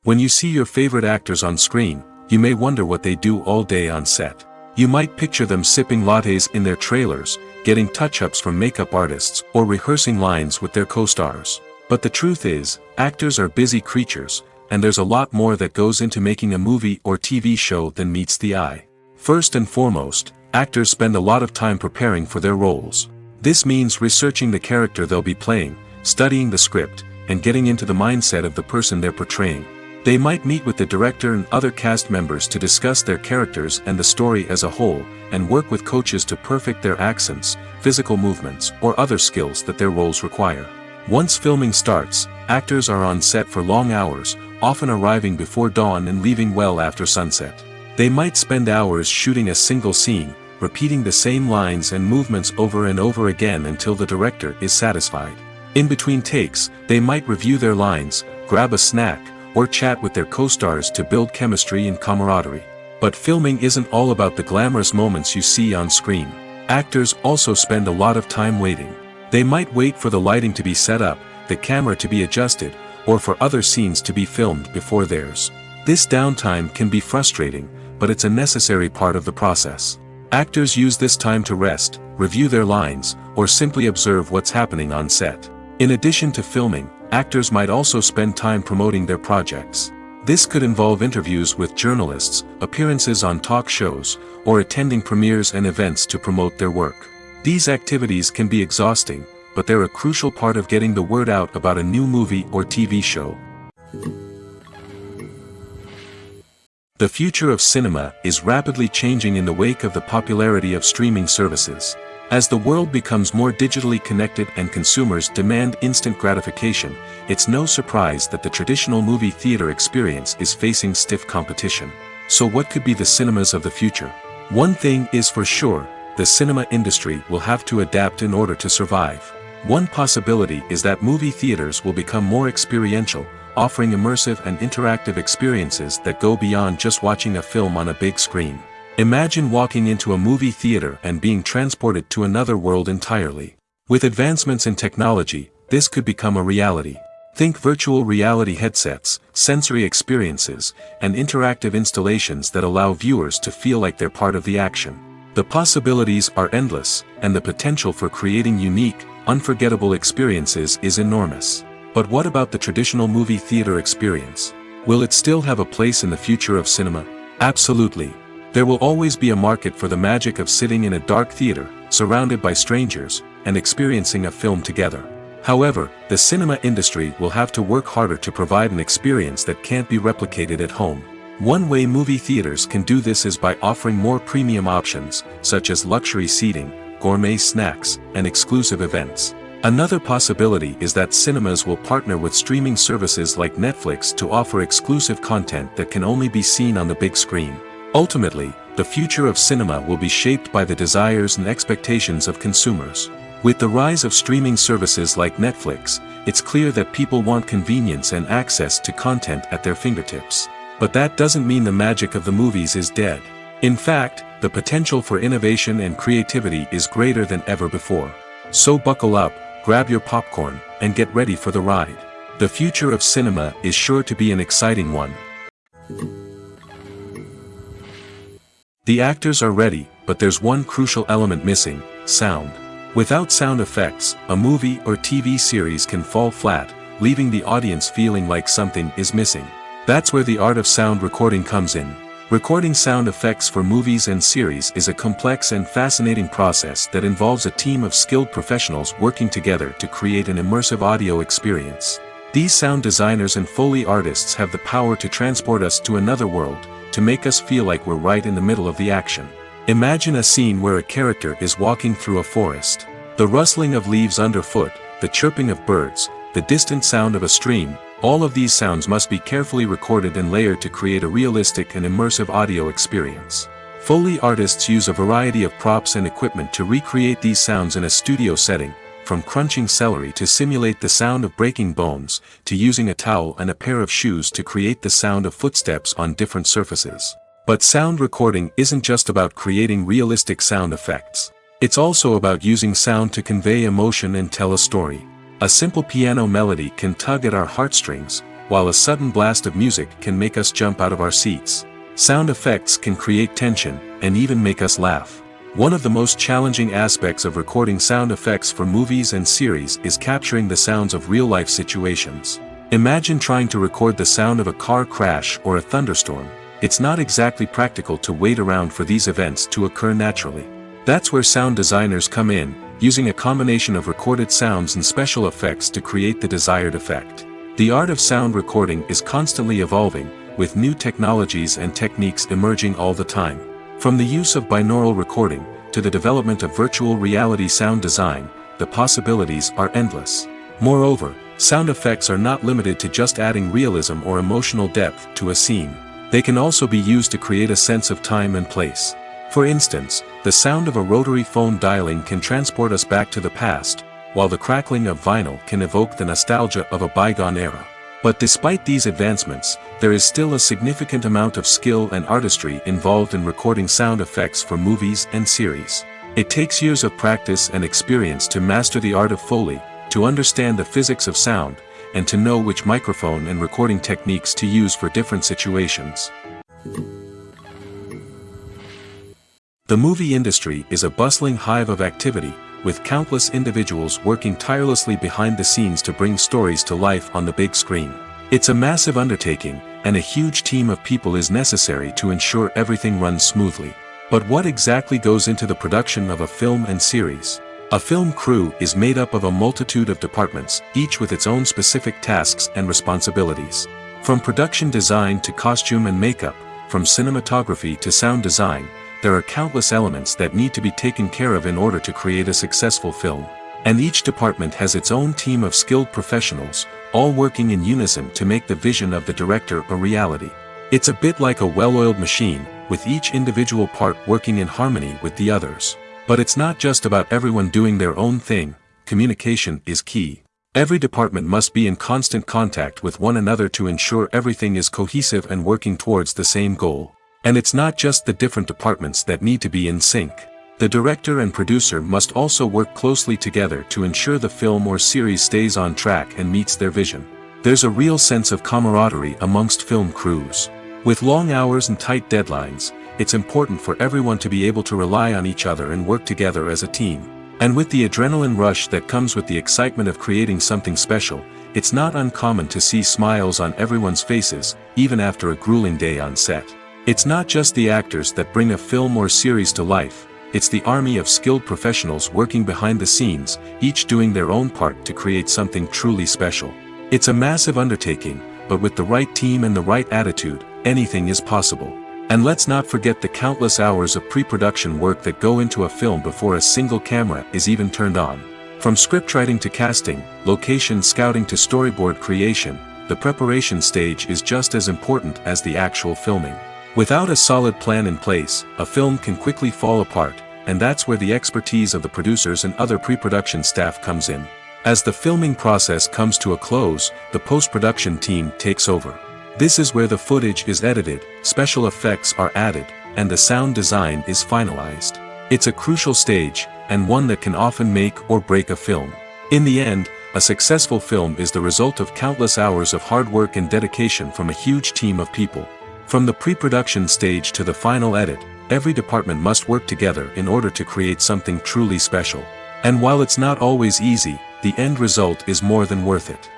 When you see your favorite actors on screen, you may wonder what they do all day on set. You might picture them sipping lattes in their trailers, getting touch-ups from makeup artists, or rehearsing lines with their co-stars. But the truth is, actors are busy creatures, and there's a lot more that goes into making a movie or TV show than meets the eye. First and foremost, actors spend a lot of time preparing for their roles. This means researching the character they'll be playing, studying the script, and getting into the mindset of the person they're portraying. They might meet with the director and other cast members to discuss their characters and the story as a whole, and work with coaches to perfect their accents, physical movements, or other skills that their roles require. Once filming starts, actors are on set for long hours, often arriving before dawn and leaving well after sunset. They might spend hours shooting a single scene, repeating the same lines and movements over and over again until the director is satisfied. In between takes, they might review their lines, grab a snack, or chat with their co-stars to build chemistry and camaraderie. But filming isn't all about the glamorous moments you see on screen. Actors also spend a lot of time waiting. They might wait for the lighting to be set up, the camera to be adjusted, or for other scenes to be filmed before theirs. This downtime can be frustrating, but it's a necessary part of the process. Actors use this time to rest, review their lines, or simply observe what's happening on set. In addition to filming, actors might also spend time promoting their projects. This could involve interviews with journalists, appearances on talk shows, or attending premieres and events to promote their work. These activities can be exhausting, but they're a crucial part of getting the word out about a new movie or TV show. The future of cinema is rapidly changing in the wake of the popularity of streaming services. As the world becomes more digitally connected and consumers demand instant gratification, it's no surprise that the traditional movie theater experience is facing stiff competition. So what could be the cinemas of the future? One thing is for sure, the cinema industry will have to adapt in order to survive. One possibility is that movie theaters will become more experiential, offering immersive and interactive experiences that go beyond just watching a film on a big screen. Imagine walking into a movie theater and being transported to another world entirely. With advancements in technology, this could become a reality. Think virtual reality headsets, sensory experiences, and interactive installations that allow viewers to feel like they're part of the action. The possibilities are endless, and the potential for creating unique, unforgettable experiences is enormous. But what about the traditional movie theater experience? Will it still have a place in the future of cinema? Absolutely. There will always be a market for the magic of sitting in a dark theater, surrounded by strangers, and experiencing a film together. However, the cinema industry will have to work harder to provide an experience that can't be replicated at home. One way movie theaters can do this is by offering more premium options, such as luxury seating, gourmet snacks, and exclusive events. Another possibility is that cinemas will partner with streaming services like Netflix to offer exclusive content that can only be seen on the big screen. Ultimately, the future of cinema will be shaped by the desires and expectations of consumers. With the rise of streaming services like Netflix, it's clear that people want convenience and access to content at their fingertips. But that doesn't mean the magic of the movies is dead. In fact, the potential for innovation and creativity is greater than ever before. So buckle up, grab your popcorn, and get ready for the ride. The future of cinema is sure to be an exciting one. The actors are ready, but there's one crucial element missing: sound. Without sound effects, a movie or TV series can fall flat, leaving the audience feeling like something is missing. That's where the art of sound recording comes in. Recording sound effects for movies and series is a complex and fascinating process that involves a team of skilled professionals working together to create an immersive audio experience. These sound designers and Foley artists have the power to transport us to another world, to make us feel like we're right in the middle of the action. Imagine a scene where a character is walking through a forest. The rustling of leaves underfoot, the chirping of birds, the distant sound of a stream, all of these sounds must be carefully recorded and layered to create a realistic and immersive audio experience. Foley artists use a variety of props and equipment to recreate these sounds in a studio setting, from crunching celery to simulate the sound of breaking bones, to using a towel and a pair of shoes to create the sound of footsteps on different surfaces. But sound recording isn't just about creating realistic sound effects. It's also about using sound to convey emotion and tell a story. A simple piano melody can tug at our heartstrings, while a sudden blast of music can make us jump out of our seats. Sound effects can create tension, and even make us laugh. One of the most challenging aspects of recording sound effects for movies and series is capturing the sounds of real-life situations. Imagine trying to record the sound of a car crash or a thunderstorm. It's not exactly practical to wait around for these events to occur naturally. That's where sound designers come in, using a combination of recorded sounds and special effects to create the desired effect. The art of sound recording is constantly evolving, with new technologies and techniques emerging all the time. From the use of binaural recording, to the development of virtual reality sound design, the possibilities are endless. Moreover, sound effects are not limited to just adding realism or emotional depth to a scene. They can also be used to create a sense of time and place. For instance, the sound of a rotary phone dialing can transport us back to the past, while the crackling of vinyl can evoke the nostalgia of a bygone era. But despite these advancements, there is still a significant amount of skill and artistry involved in recording sound effects for movies and series. It takes years of practice and experience to master the art of Foley, to understand the physics of sound, and to know which microphone and recording techniques to use for different situations. The movie industry is a bustling hive of activity, with countless individuals working tirelessly behind the scenes to bring stories to life on the big screen. It's a massive undertaking, and a huge team of people is necessary to ensure everything runs smoothly. But what exactly goes into the production of a film and series? A film crew is made up of a multitude of departments, each with its own specific tasks and responsibilities. From production design to costume and makeup, from cinematography to sound design, there are countless elements that need to be taken care of in order to create a successful film. And each department has its own team of skilled professionals, all working in unison to make the vision of the director a reality. It's a bit like a well-oiled machine, with each individual part working in harmony with the others. But it's not just about everyone doing their own thing. communication is key. Every department must be in constant contact with one another to ensure everything is cohesive and working towards the same goal. And it's not just the different departments that need to be in sync. The director and producer must also work closely together to ensure the film or series stays on track and meets their vision. There's a real sense of camaraderie amongst film crews. With long hours and tight deadlines, it's important for everyone to be able to rely on each other and work together as a team. And with the adrenaline rush that comes with the excitement of creating something special, it's not uncommon to see smiles on everyone's faces, even after a grueling day on set. It's not just the actors that bring a film or series to life, it's the army of skilled professionals working behind the scenes, each doing their own part to create something truly special. It's a massive undertaking, but with the right team and the right attitude, anything is possible. And let's not forget the countless hours of pre-production work that go into a film before a single camera is even turned on. From scriptwriting to casting, location scouting to storyboard creation, the preparation stage is just as important as the actual filming. Without a solid plan in place, a film can quickly fall apart, and that's where the expertise of the producers and other pre-production staff comes in. As the filming process comes to a close, the post-production team takes over. This is where the footage is edited, special effects are added, and the sound design is finalized. It's a crucial stage, and one that can often make or break a film. In the end, a successful film is the result of countless hours of hard work and dedication from a huge team of people. From the pre-production stage to the final edit, every department must work together in order to create something truly special. And while it's not always easy, the end result is more than worth it.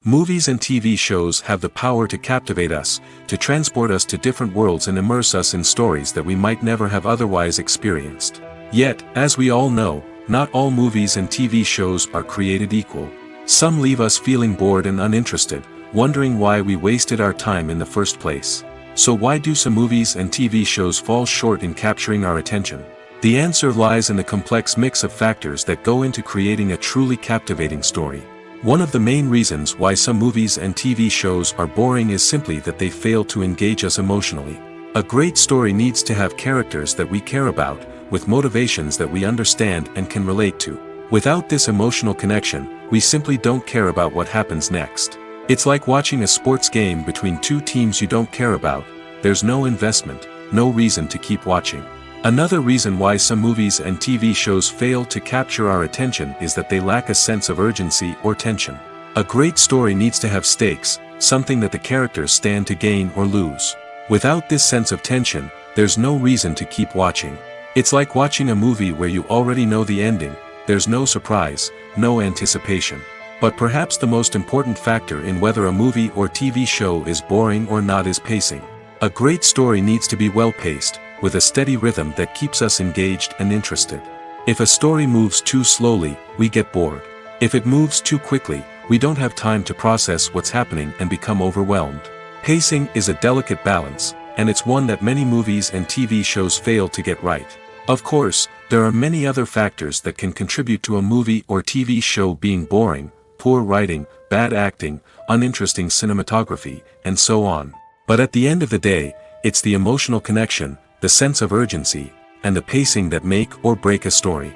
Movies and TV shows have the power to captivate us, to transport us to different worlds and immerse us in stories that we might never have otherwise experienced. Yet, as we all know, not all movies and TV shows are created equal. Some leave us feeling bored and uninterested, wondering why we wasted our time in the first place. So why do some movies and TV shows fall short in capturing our attention? The answer lies in the complex mix of factors that go into creating a truly captivating story. One of the main reasons why some movies and TV shows are boring is simply that they fail to engage us emotionally. A great story needs to have characters that we care about, with motivations that we understand and can relate to. Without this emotional connection, we simply don't care about what happens next. It's like watching a sports game between two teams you don't care about. There's no investment, no reason to keep watching. Another reason why some movies and TV shows fail to capture our attention is that they lack a sense of urgency or tension. A great story needs to have stakes, something that the characters stand to gain or lose. Without this sense of tension, there's no reason to keep watching. It's like watching a movie where you already know the ending, there's no surprise, no anticipation. But perhaps the most important factor in whether a movie or TV show is boring or not is pacing. A great story needs to be well-paced, with a steady rhythm that keeps us engaged and interested. If a story moves too slowly, we get bored. If it moves too quickly, we don't have time to process what's happening and become overwhelmed. Pacing is a delicate balance, and it's one that many movies and TV shows fail to get right. Of course, there are many other factors that can contribute to a movie or TV show being boring: poor writing, bad acting, uninteresting cinematography, and so on. But at the end of the day, it's the emotional connection, the sense of urgency, and the pacing that make or break a story.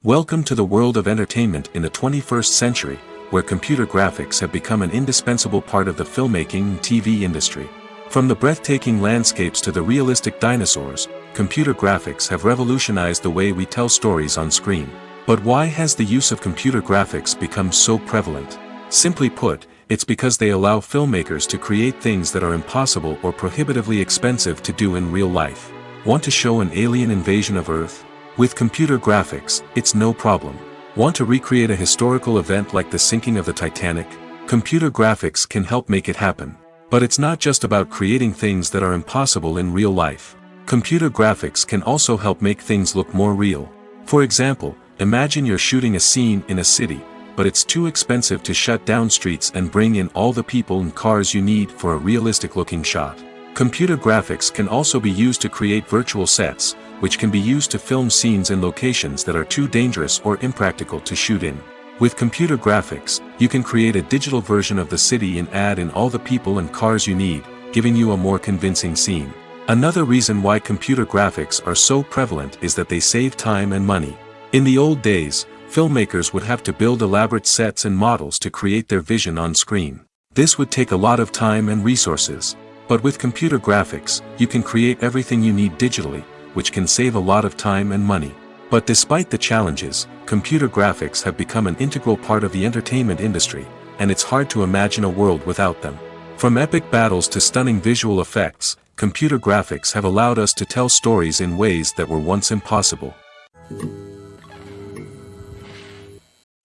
Welcome to the world of entertainment in the 21st century, where computer graphics have become an indispensable part of the filmmaking and TV industry. From the breathtaking landscapes to the realistic dinosaurs, computer graphics have revolutionized the way we tell stories on screen. But why has the use of computer graphics become so prevalent? Simply put, it's because they allow filmmakers to create things that are impossible or prohibitively expensive to do in real life. Want to show an alien invasion of Earth? With computer graphics, it's no problem. Want to recreate a historical event like the sinking of the Titanic? Computer graphics can help make it happen. But it's not just about creating things that are impossible in real life. Computer graphics can also help make things look more real. For example, imagine you're shooting a scene in a city, but it's too expensive to shut down streets and bring in all the people and cars you need for a realistic-looking shot. Computer graphics can also be used to create virtual sets, which can be used to film scenes in locations that are too dangerous or impractical to shoot in. With computer graphics, you can create a digital version of the city and add in all the people and cars you need, giving you a more convincing scene. Another reason why computer graphics are so prevalent is that they save time and money. In the old days, filmmakers would have to build elaborate sets and models to create their vision on screen. This would take a lot of time and resources. But with computer graphics, you can create everything you need digitally, which can save a lot of time and money. But despite the challenges, computer graphics have become an integral part of the entertainment industry, and it's hard to imagine a world without them. From epic battles to stunning visual effects, computer graphics have allowed us to tell stories in ways that were once impossible.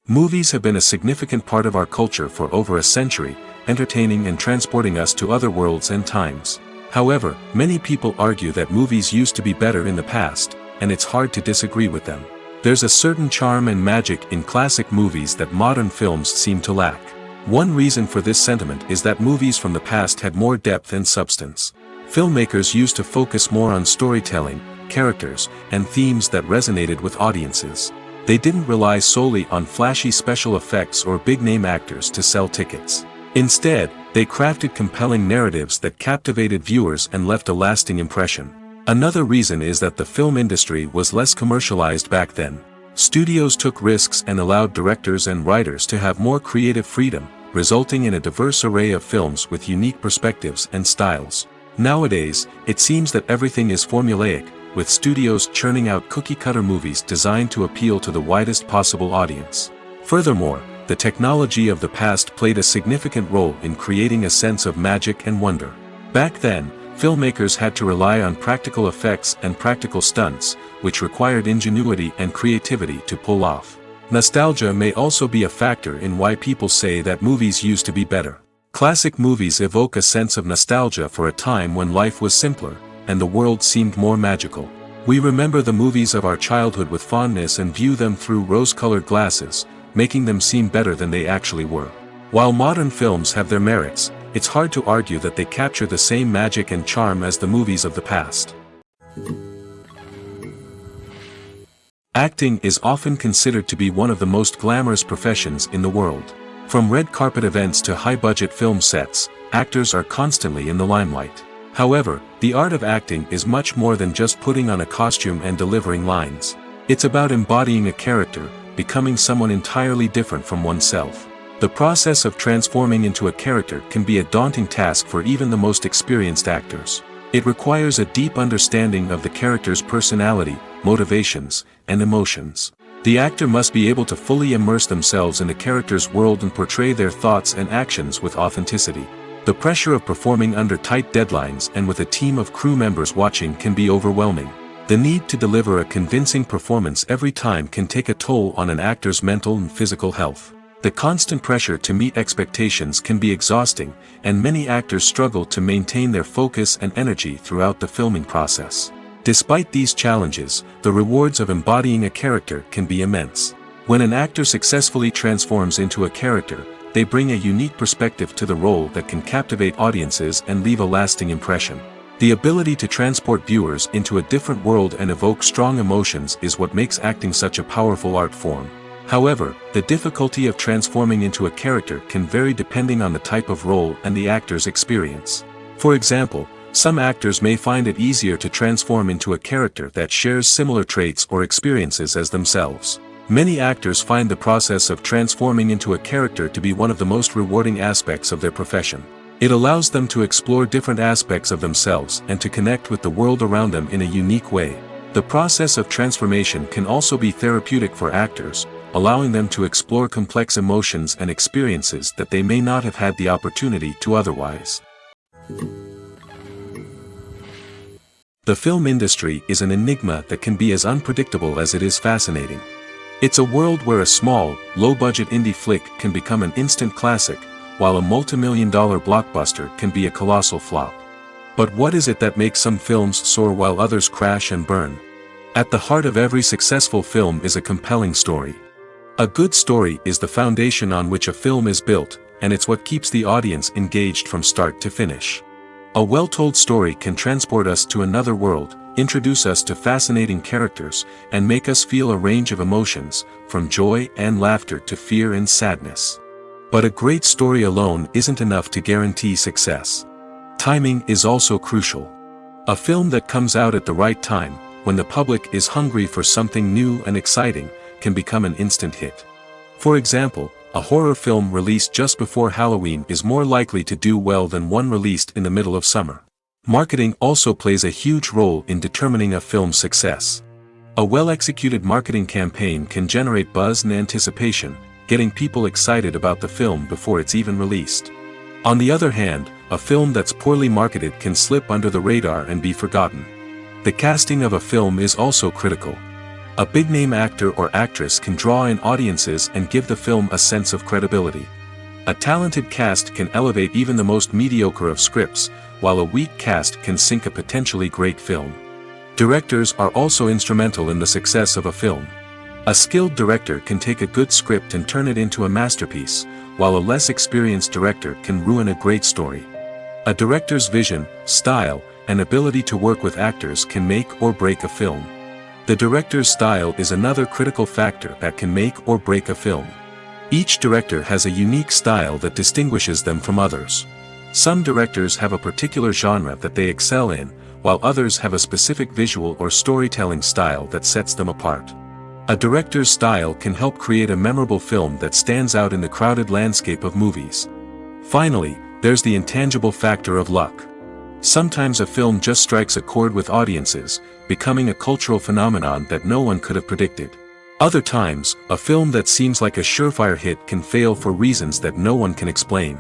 Movies have been a significant part of our culture for over a century, entertaining and transporting us to other worlds and times. However, many people argue that movies used to be better in the past, and it's hard to disagree with them. There's a certain charm and magic in classic movies that modern films seem to lack. One reason for this sentiment is that movies from the past had more depth and substance. Filmmakers used to focus more on storytelling, characters, and themes that resonated with audiences. They didn't rely solely on flashy special effects or big-name actors to sell tickets. Instead, they crafted compelling narratives that captivated viewers and left a lasting impression. Another reason is that the film industry was less commercialized back then. Studios took risks and allowed directors and writers to have more creative freedom, resulting in a diverse array of films with unique perspectives and styles. Nowadays, it seems that everything is formulaic, with studios churning out cookie-cutter movies designed to appeal to the widest possible audience. Furthermore, the technology of the past played a significant role in creating a sense of magic and wonder. Back then, filmmakers had to rely on practical effects and practical stunts, which required ingenuity and creativity to pull off. Nostalgia may also be a factor in why people say that movies used to be better. Classic movies evoke a sense of nostalgia for a time when life was simpler, and the world seemed more magical. We remember the movies of our childhood with fondness and view them through rose-colored glasses, making them seem better than they actually were. While modern films have their merits, it's hard to argue that they capture the same magic and charm as the movies of the past. Acting is often considered to be one of the most glamorous professions in the world. From red carpet events to high-budget film sets, actors are constantly in the limelight. However, the art of acting is much more than just putting on a costume and delivering lines. It's about embodying a character, becoming someone entirely different from oneself. The process of transforming into a character can be a daunting task for even the most experienced actors. It requires a deep understanding of the character's personality, motivations, and emotions. The actor must be able to fully immerse themselves in the character's world and portray their thoughts and actions with authenticity. The pressure of performing under tight deadlines and with a team of crew members watching can be overwhelming. The need to deliver a convincing performance every time can take a toll on an actor's mental and physical health. The constant pressure to meet expectations can be exhausting, and many actors struggle to maintain their focus and energy throughout the filming process. Despite these challenges, the rewards of embodying a character can be immense. When an actor successfully transforms into a character, they bring a unique perspective to the role that can captivate audiences and leave a lasting impression. The ability to transport viewers into a different world and evoke strong emotions is what makes acting such a powerful art form. However, the difficulty of transforming into a character can vary depending on the type of role and the actor's experience. For example, some actors may find it easier to transform into a character that shares similar traits or experiences as themselves. Many actors find the process of transforming into a character to be one of the most rewarding aspects of their profession. It allows them to explore different aspects of themselves and to connect with the world around them in a unique way. The process of transformation can also be therapeutic for actors, allowing them to explore complex emotions and experiences that they may not have had the opportunity to otherwise. The film industry is an enigma that can be as unpredictable as it is fascinating. It's a world where a small, low-budget indie flick can become an instant classic, while a multi-million-dollar blockbuster can be a colossal flop. But what is it that makes some films soar while others crash and burn? At the heart of every successful film is a compelling story. A good story is the foundation on which a film is built, and it's what keeps the audience engaged from start to finish. A well-told story can transport us to another world, introduce us to fascinating characters, and make us feel a range of emotions, from joy and laughter to fear and sadness. But a great story alone isn't enough to guarantee success. Timing is also crucial. A film that comes out at the right time, when the public is hungry for something new and exciting, can become an instant hit. For example, a horror film released just before Halloween is more likely to do well than one released in the middle of summer. Marketing also plays a huge role in determining a film's success. A well-executed marketing campaign can generate buzz and anticipation, getting people excited about the film before it's even released. On the other hand, a film that's poorly marketed can slip under the radar and be forgotten. The casting of a film is also critical. A big-name actor or actress can draw in audiences and give the film a sense of credibility. A talented cast can elevate even the most mediocre of scripts, while a weak cast can sink a potentially great film. Directors are also instrumental in the success of a film. A skilled director can take a good script and turn it into a masterpiece, while a less experienced director can ruin a great story. A director's vision, style, and ability to work with actors can make or break a film. The director's style is another critical factor that can make or break a film. Each director has a unique style that distinguishes them from others. Some directors have a particular genre that they excel in, while others have a specific visual or storytelling style that sets them apart. A director's style can help create a memorable film that stands out in the crowded landscape of movies. Finally, there's the intangible factor of luck. Sometimes a film just strikes a chord with audiences, becoming a cultural phenomenon that no one could have predicted. Other times, a film that seems like a surefire hit can fail for reasons that no one can explain.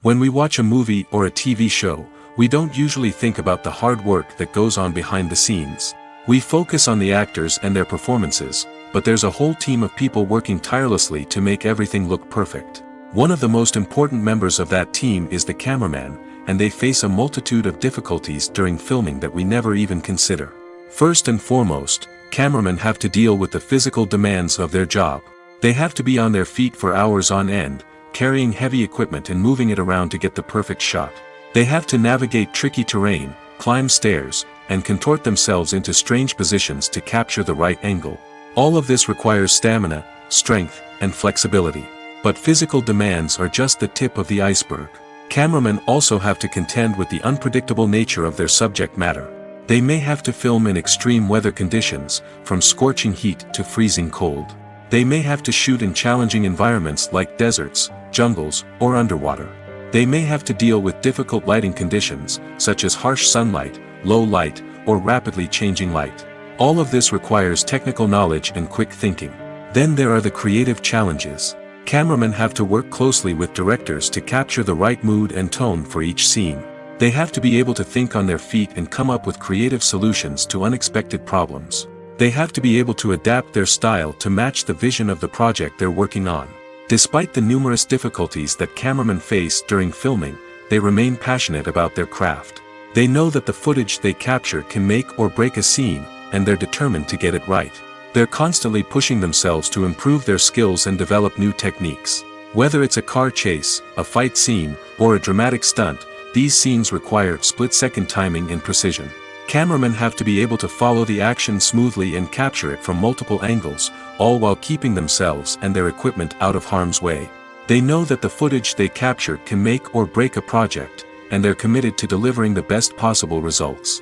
When we watch a movie or a TV show, we don't usually think about the hard work that goes on behind the scenes. We focus on the actors and their performances, but there's a whole team of people working tirelessly to make everything look perfect. One of the most important members of that team is the cameraman, and they face a multitude of difficulties during filming that we never even consider. First and foremost, cameramen have to deal with the physical demands of their job. They have to be on their feet for hours on end, carrying heavy equipment and moving it around to get the perfect shot. They have to navigate tricky terrain, climb stairs, and contort themselves into strange positions to capture the right angle. All of this requires stamina, strength, and flexibility. But physical demands are just the tip of the iceberg. Cameramen also have to contend with the unpredictable nature of their subject matter. They may have to film in extreme weather conditions, from scorching heat to freezing cold. They may have to shoot in challenging environments like deserts, jungles, or underwater. They may have to deal with difficult lighting conditions, such as harsh sunlight, low light, or rapidly changing light. All of this requires technical knowledge and quick thinking. Then there are the creative challenges. Cameramen have to work closely with directors to capture the right mood and tone for each scene. They have to be able to think on their feet and come up with creative solutions to unexpected problems. They have to be able to adapt their style to match the vision of the project they're working on. Despite the numerous difficulties that cameramen face during filming, they remain passionate about their craft. They know that the footage they capture can make or break a scene, and they're determined to get it right. They're constantly pushing themselves to improve their skills and develop new techniques. Whether it's a car chase, a fight scene, or a dramatic stunt, these scenes require split-second timing and precision. Cameramen have to be able to follow the action smoothly and capture it from multiple angles, all while keeping themselves and their equipment out of harm's way. They know that the footage they capture can make or break a project, and they're committed to delivering the best possible results.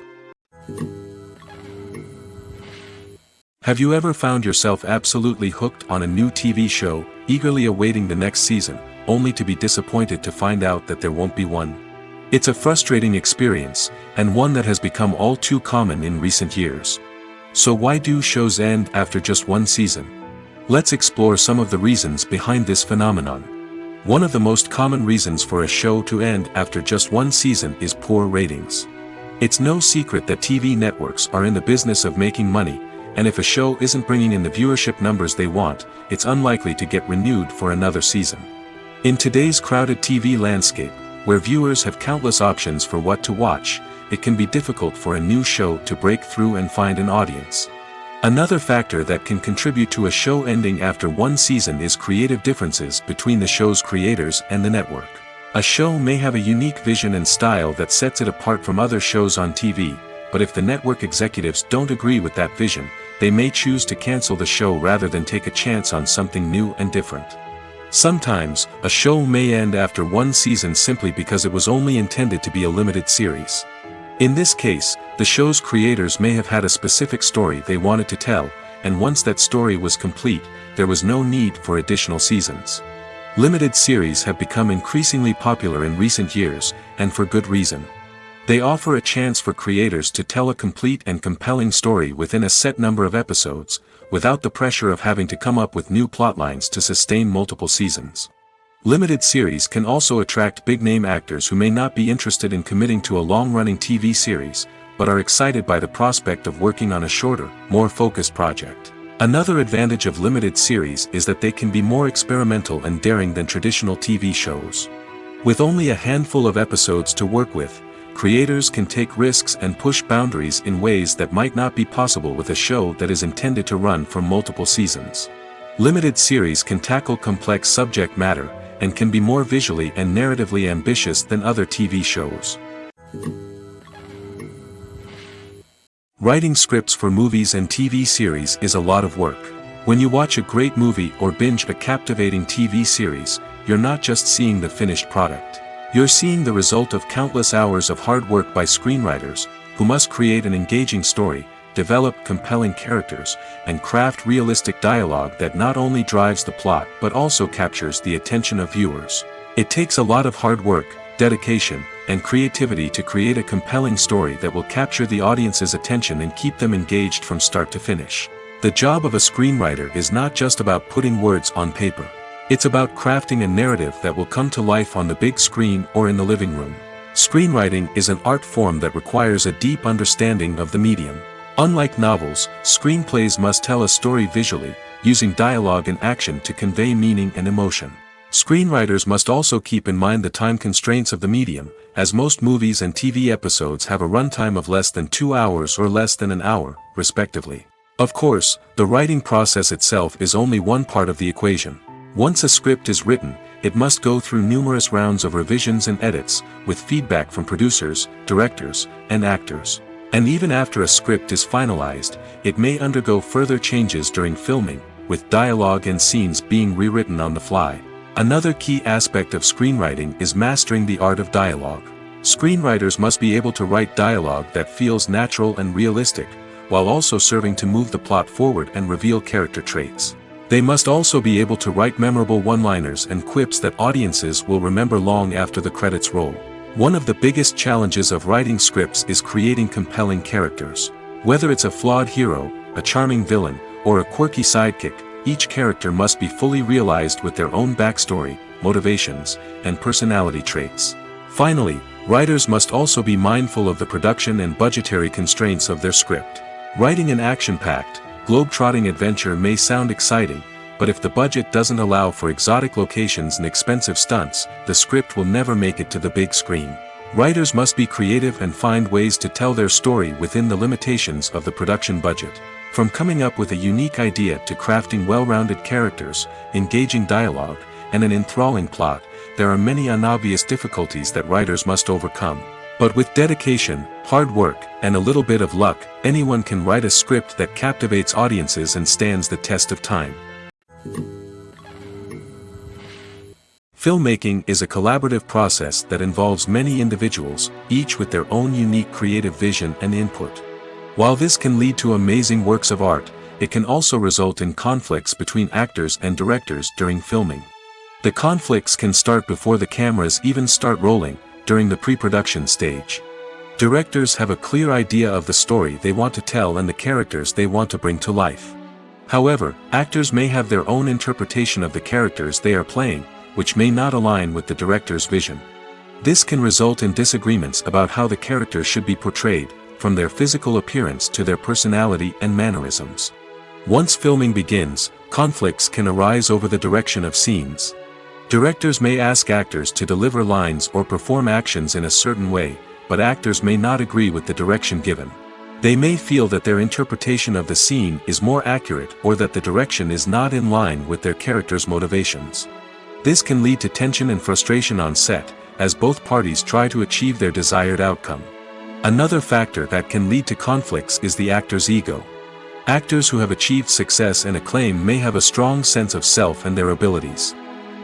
Have you ever found yourself absolutely hooked on a new TV show, eagerly awaiting the next season, only to be disappointed to find out that there won't be one? It's a frustrating experience, and one that has become all too common in recent years. So why do shows end after just one season? Let's explore some of the reasons behind this phenomenon. One of the most common reasons for a show to end after just one season is poor ratings. It's no secret that TV networks are in the business of making money, and if a show isn't bringing in the viewership numbers they want, it's unlikely to get renewed for another season. In today's crowded TV landscape, where viewers have countless options for what to watch, it can be difficult for a new show to break through and find an audience. Another factor that can contribute to a show ending after one season is creative differences between the show's creators and the network. A show may have a unique vision and style that sets it apart from other shows on TV, but if the network executives don't agree with that vision, they may choose to cancel the show rather than take a chance on something new and different. Sometimes, a show may end after one season simply because it was only intended to be a limited series. In this case, the show's creators may have had a specific story they wanted to tell, and once that story was complete, there was no need for additional seasons. Limited series have become increasingly popular in recent years, and for good reason. They offer a chance for creators to tell a complete and compelling story within a set number of episodes, without the pressure of having to come up with new plotlines to sustain multiple seasons. Limited series can also attract big-name actors who may not be interested in committing to a long-running TV series, but are excited by the prospect of working on a shorter, more focused project. Another advantage of limited series is that they can be more experimental and daring than traditional TV shows. With only a handful of episodes to work with, creators can take risks and push boundaries in ways that might not be possible with a show that is intended to run for multiple seasons. Limited series can tackle complex subject matter, and can be more visually and narratively ambitious than other TV shows. Writing scripts for movies and TV series is a lot of work. When you watch a great movie or binge a captivating TV series, you're not just seeing the finished product. You're seeing the result of countless hours of hard work by screenwriters, who must create an engaging story, develop compelling characters, and craft realistic dialogue that not only drives the plot but also captures the attention of viewers. It takes a lot of hard work, dedication, and creativity to create a compelling story that will capture the audience's attention and keep them engaged from start to finish. The job of a screenwriter is not just about putting words on paper. It's about crafting a narrative that will come to life on the big screen or in the living room. Screenwriting is an art form that requires a deep understanding of the medium. Unlike novels, screenplays must tell a story visually, using dialogue and action to convey meaning and emotion. Screenwriters must also keep in mind the time constraints of the medium, as most movies and TV episodes have a runtime of less than 2 hours or less than an hour, respectively. Of course, the writing process itself is only one part of the equation. Once a script is written, it must go through numerous rounds of revisions and edits, with feedback from producers, directors, and actors. And even after a script is finalized, it may undergo further changes during filming, with dialogue and scenes being rewritten on the fly. Another key aspect of screenwriting is mastering the art of dialogue. Screenwriters must be able to write dialogue that feels natural and realistic, while also serving to move the plot forward and reveal character traits. They must also be able to write memorable one-liners and quips that audiences will remember long after the credits roll. One of the biggest challenges of writing scripts is creating compelling characters. Whether it's a flawed hero, a charming villain, or a quirky sidekick, each character must be fully realized with their own backstory, motivations, and personality traits. Finally, writers must also be mindful of the production and budgetary constraints of their script. Writing an action-packed, globe-trotting adventure may sound exciting, but if the budget doesn't allow for exotic locations and expensive stunts, the script will never make it to the big screen. Writers must be creative and find ways to tell their story within the limitations of the production budget. From coming up with a unique idea to crafting well-rounded characters, engaging dialogue, and an enthralling plot, there are many unobvious difficulties that writers must overcome. But with dedication, hard work, and a little bit of luck, anyone can write a script that captivates audiences and stands the test of time. Filmmaking is a collaborative process that involves many individuals, each with their own unique creative vision and input. While this can lead to amazing works of art, it can also result in conflicts between actors and directors during filming. The conflicts can start before the cameras even start rolling, during the pre-production stage. Directors have a clear idea of the story they want to tell and the characters they want to bring to life. However, actors may have their own interpretation of the characters they are playing, which may not align with the director's vision. This can result in disagreements about how the character should be portrayed, from their physical appearance to their personality and mannerisms. Once filming begins, conflicts can arise over the direction of scenes. Directors may ask actors to deliver lines or perform actions in a certain way, but actors may not agree with the direction given. They may feel that their interpretation of the scene is more accurate or that the direction is not in line with their character's motivations. This can lead to tension and frustration on set, as both parties try to achieve their desired outcome. Another factor that can lead to conflicts is the actor's ego. Actors who have achieved success and acclaim may have a strong sense of self and their abilities.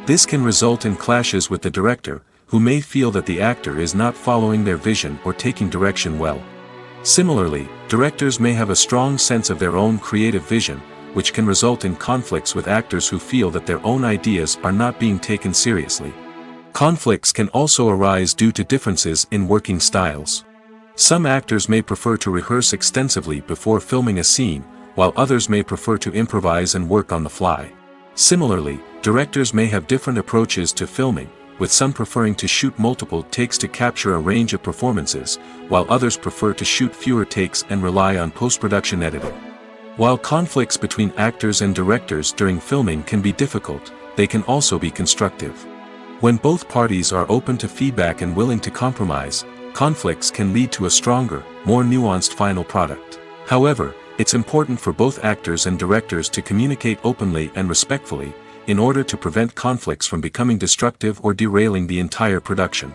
This can result in clashes with the director, who may feel that the actor is not following their vision or taking direction well. Similarly, directors may have a strong sense of their own creative vision, which can result in conflicts with actors who feel that their own ideas are not being taken seriously. Conflicts can also arise due to differences in working styles. Some actors may prefer to rehearse extensively before filming a scene, while others may prefer to improvise and work on the fly. Similarly, directors may have different approaches to filming, with some preferring to shoot multiple takes to capture a range of performances, while others prefer to shoot fewer takes and rely on post-production editing. While conflicts between actors and directors during filming can be difficult, they can also be constructive. When both parties are open to feedback and willing to compromise, conflicts can lead to a stronger, more nuanced final product. However, it's important for both actors and directors to communicate openly and respectfully, in order to prevent conflicts from becoming destructive or derailing the entire production.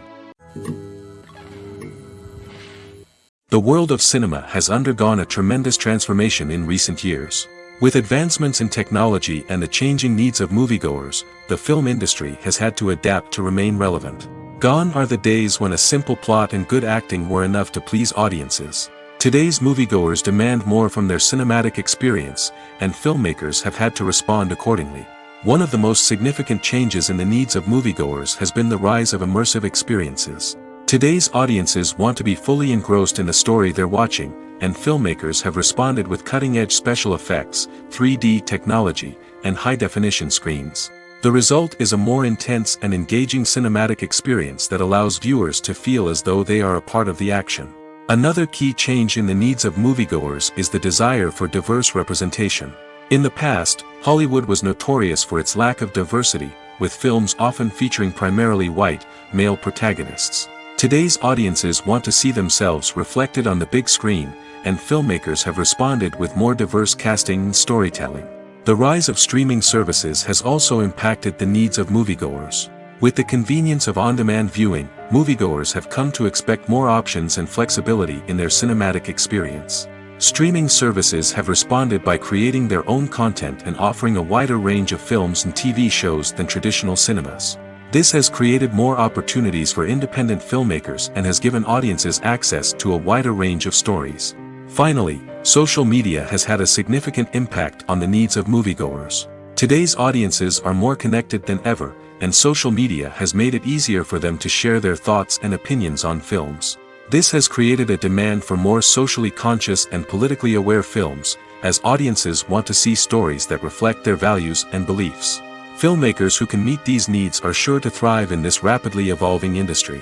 The world of cinema has undergone a tremendous transformation in recent years. With advancements in technology and the changing needs of moviegoers, the film industry has had to adapt to remain relevant. Gone are the days when a simple plot and good acting were enough to please audiences. Today's moviegoers demand more from their cinematic experience, and filmmakers have had to respond accordingly. One of the most significant changes in the needs of moviegoers has been the rise of immersive experiences. Today's audiences want to be fully engrossed in the story they're watching, and filmmakers have responded with cutting-edge special effects, 3D technology, and high-definition screens. The result is a more intense and engaging cinematic experience that allows viewers to feel as though they are a part of the action. Another key change in the needs of moviegoers is the desire for diverse representation. In the past, Hollywood was notorious for its lack of diversity, with films often featuring primarily white, male protagonists. Today's audiences want to see themselves reflected on the big screen, and filmmakers have responded with more diverse casting and storytelling. The rise of streaming services has also impacted the needs of moviegoers. With the convenience of on-demand viewing, moviegoers have come to expect more options and flexibility in their cinematic experience. Streaming services have responded by creating their own content and offering a wider range of films and TV shows than traditional cinemas. This has created more opportunities for independent filmmakers and has given audiences access to a wider range of stories. Finally, social media has had a significant impact on the needs of moviegoers. Today's audiences are more connected than ever, and social media has made it easier for them to share their thoughts and opinions on films. This has created a demand for more socially conscious and politically aware films, as audiences want to see stories that reflect their values and beliefs. Filmmakers who can meet these needs are sure to thrive in this rapidly evolving industry.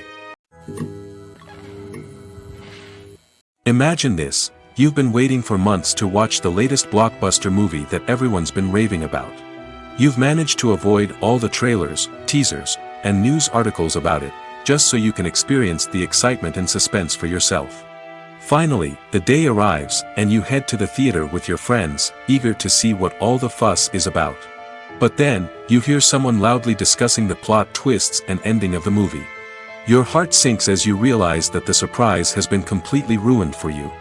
Imagine this: you've been waiting for months to watch the latest blockbuster movie that everyone's been raving about. You've managed to avoid all the trailers, teasers, and news articles about it, just so you can experience the excitement and suspense for yourself. Finally, the day arrives, and you head to the theater with your friends, eager to see what all the fuss is about. But then, you hear someone loudly discussing the plot twists and ending of the movie. Your heart sinks as you realize that the surprise has been completely ruined for you.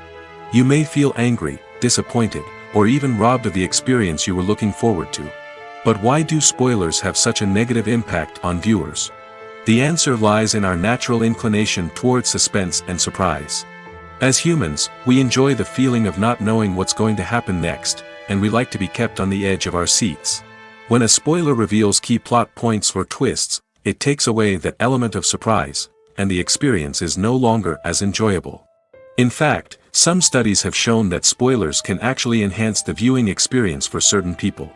You may feel angry, disappointed, or even robbed of the experience you were looking forward to. But why do spoilers have such a negative impact on viewers? The answer lies in our natural inclination towards suspense and surprise. As humans, we enjoy the feeling of not knowing what's going to happen next, and we like to be kept on the edge of our seats. When a spoiler reveals key plot points or twists, it takes away that element of surprise, and the experience is no longer as enjoyable. In fact, some studies have shown that spoilers can actually enhance the viewing experience for certain people.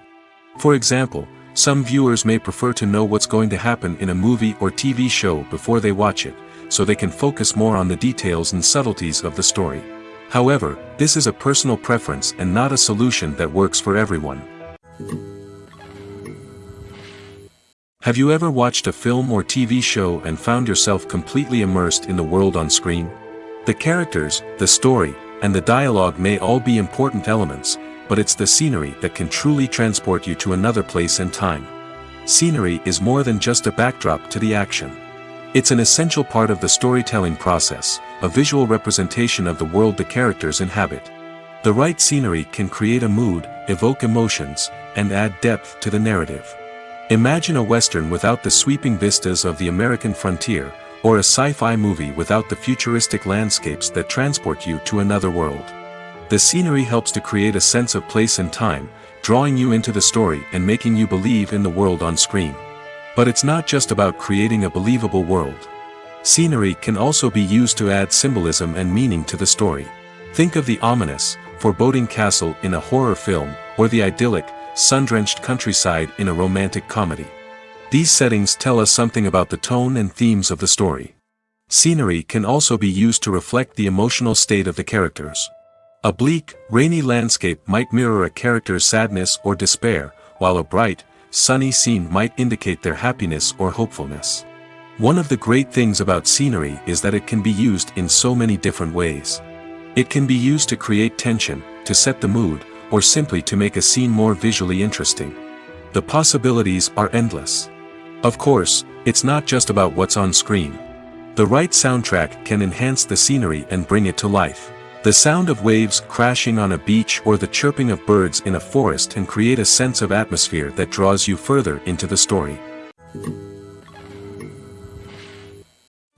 For example, some viewers may prefer to know what's going to happen in a movie or TV show before they watch it, so they can focus more on the details and subtleties of the story. However, this is a personal preference and not a solution that works for everyone. Have you ever watched a film or TV show and found yourself completely immersed in the world on screen? The characters, the story, and the dialogue may all be important elements, but it's the scenery that can truly transport you to another place and time. Scenery is more than just a backdrop to the action. It's an essential part of the storytelling process, a visual representation of the world the characters inhabit. The right scenery can create a mood, evoke emotions, and add depth to the narrative. Imagine a western without the sweeping vistas of the American frontier, or a sci-fi movie without the futuristic landscapes that transport you to another world. The scenery helps to create a sense of place and time, drawing you into the story and making you believe in the world on screen. But it's not just about creating a believable world. Scenery can also be used to add symbolism and meaning to the story. Think of the ominous, foreboding castle in a horror film, or the idyllic, sun-drenched countryside in a romantic comedy. These settings tell us something about the tone and themes of the story. Scenery can also be used to reflect the emotional state of the characters. A bleak, rainy landscape might mirror a character's sadness or despair, while a bright, sunny scene might indicate their happiness or hopefulness. One of the great things about scenery is that it can be used in so many different ways. It can be used to create tension, to set the mood, or simply to make a scene more visually interesting. The possibilities are endless. Of course, it's not just about what's on screen. The right soundtrack can enhance the scenery and bring it to life. The sound of waves crashing on a beach or the chirping of birds in a forest can create a sense of atmosphere that draws you further into the story.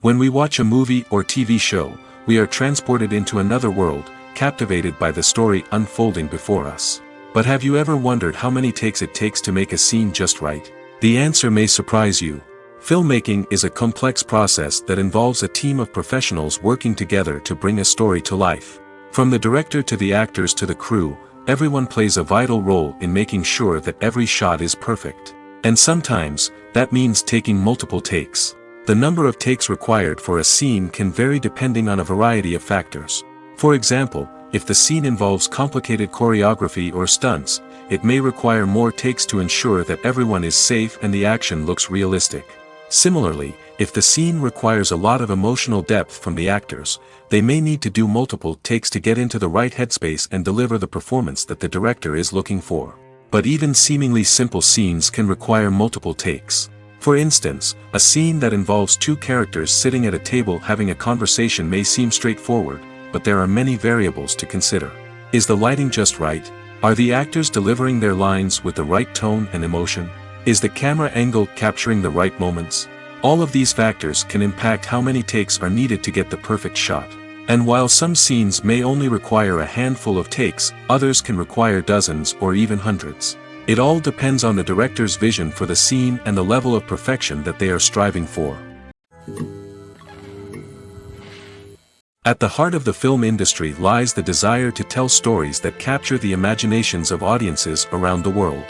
When we watch a movie or TV show, we are transported into another world, captivated by the story unfolding before us. But have you ever wondered how many takes it takes to make a scene just right? The answer may surprise you. Filmmaking is a complex process that involves a team of professionals working together to bring a story to life. From the director to the actors to the crew, everyone plays a vital role in making sure that every shot is perfect. And sometimes, that means taking multiple takes. The number of takes required for a scene can vary depending on a variety of factors. For example, if the scene involves complicated choreography or stunts, it may require more takes to ensure that everyone is safe and the action looks realistic. Similarly, if the scene requires a lot of emotional depth from the actors, they may need to do multiple takes to get into the right headspace and deliver the performance that the director is looking for. But even seemingly simple scenes can require multiple takes. For instance, a scene that involves two characters sitting at a table having a conversation may seem straightforward, but there are many variables to consider. Is the lighting just right? Are the actors delivering their lines with the right tone and emotion? Is the camera angle capturing the right moments? All of these factors can impact how many takes are needed to get the perfect shot. And while some scenes may only require a handful of takes, others can require dozens or even hundreds. It all depends on the director's vision for the scene and the level of perfection that they are striving for. At the heart of the film industry lies the desire to tell stories that capture the imaginations of audiences around the world.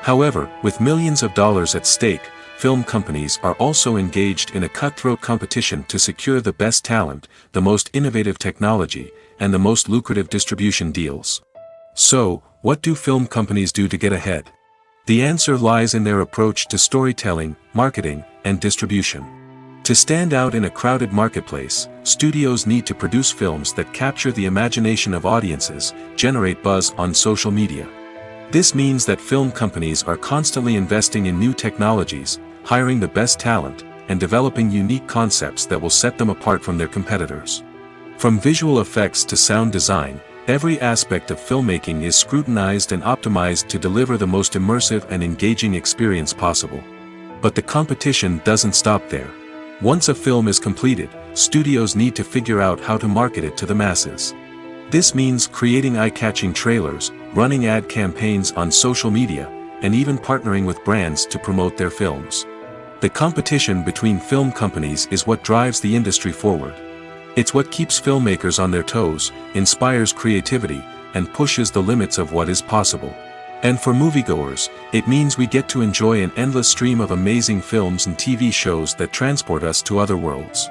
However, with millions of dollars at stake, film companies are also engaged in a cutthroat competition to secure the best talent, the most innovative technology, and the most lucrative distribution deals. So, what do film companies do to get ahead? The answer lies in their approach to storytelling, marketing, and distribution. To stand out in a crowded marketplace, studios need to produce films that capture the imagination of audiences, generate buzz on social media. This means that film companies are constantly investing in new technologies, hiring the best talent, and developing unique concepts that will set them apart from their competitors. From visual effects to sound design, every aspect of filmmaking is scrutinized and optimized to deliver the most immersive and engaging experience possible. But the competition doesn't stop there. Once a film is completed, studios need to figure out how to market it to the masses. This means creating eye-catching trailers, running ad campaigns on social media, and even partnering with brands to promote their films. The competition between film companies is what drives the industry forward. It's what keeps filmmakers on their toes, inspires creativity, and pushes the limits of what is possible. And for moviegoers, it means we get to enjoy an endless stream of amazing films and TV shows that transport us to other worlds.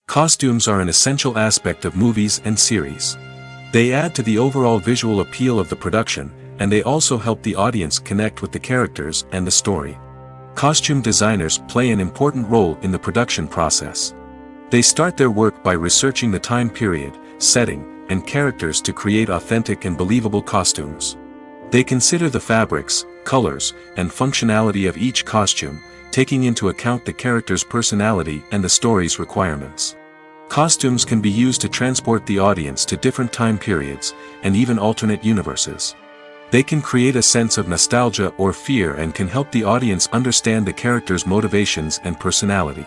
Costumes are an essential aspect of movies and series. They add to the overall visual appeal of the production, and they also help the audience connect with the characters and the story. Costume designers play an important role in the production process. They start their work by researching the time period, setting, and characters to create authentic and believable costumes. They consider the fabrics, colors, and functionality of each costume, taking into account the character's personality and the story's requirements. Costumes can be used to transport the audience to different time periods, and even alternate universes. They can create a sense of nostalgia or fear and can help the audience understand the character's motivations and personality.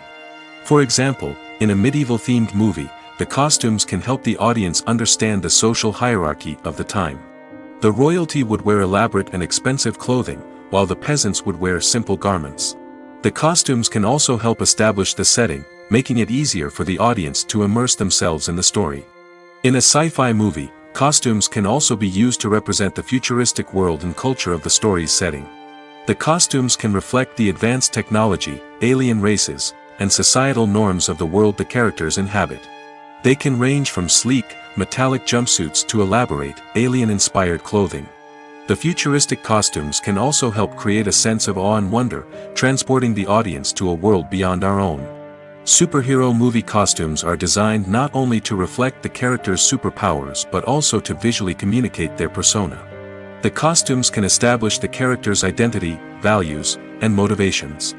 For example, in a medieval-themed movie, the costumes can help the audience understand the social hierarchy of the time. The royalty would wear elaborate and expensive clothing, while the peasants would wear simple garments. The costumes can also help establish the setting, making it easier for the audience to immerse themselves in the story. In a sci-fi movie, costumes can also be used to represent the futuristic world and culture of the story's setting. The costumes can reflect the advanced technology, alien races, and societal norms of the world the characters inhabit. They can range from sleek, metallic jumpsuits to elaborate, alien-inspired clothing. The futuristic costumes can also help create a sense of awe and wonder, transporting the audience to a world beyond our own. Superhero movie costumes are designed not only to reflect the character's superpowers but also to visually communicate their persona. The costumes can establish the character's identity, values, and motivations.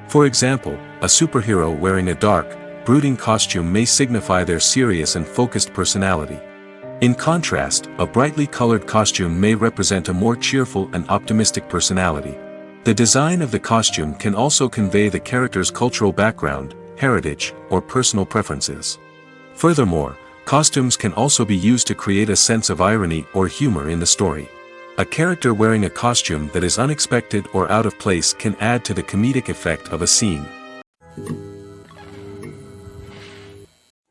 For example, a superhero wearing a dark, brooding costume may signify their serious and focused personality. In contrast, a brightly colored costume may represent a more cheerful and optimistic personality. The design of the costume can also convey the character's cultural background, heritage, or personal preferences. Furthermore, costumes can also be used to create a sense of irony or humor in the story. A character wearing a costume that is unexpected or out of place can add to the comedic effect of a scene.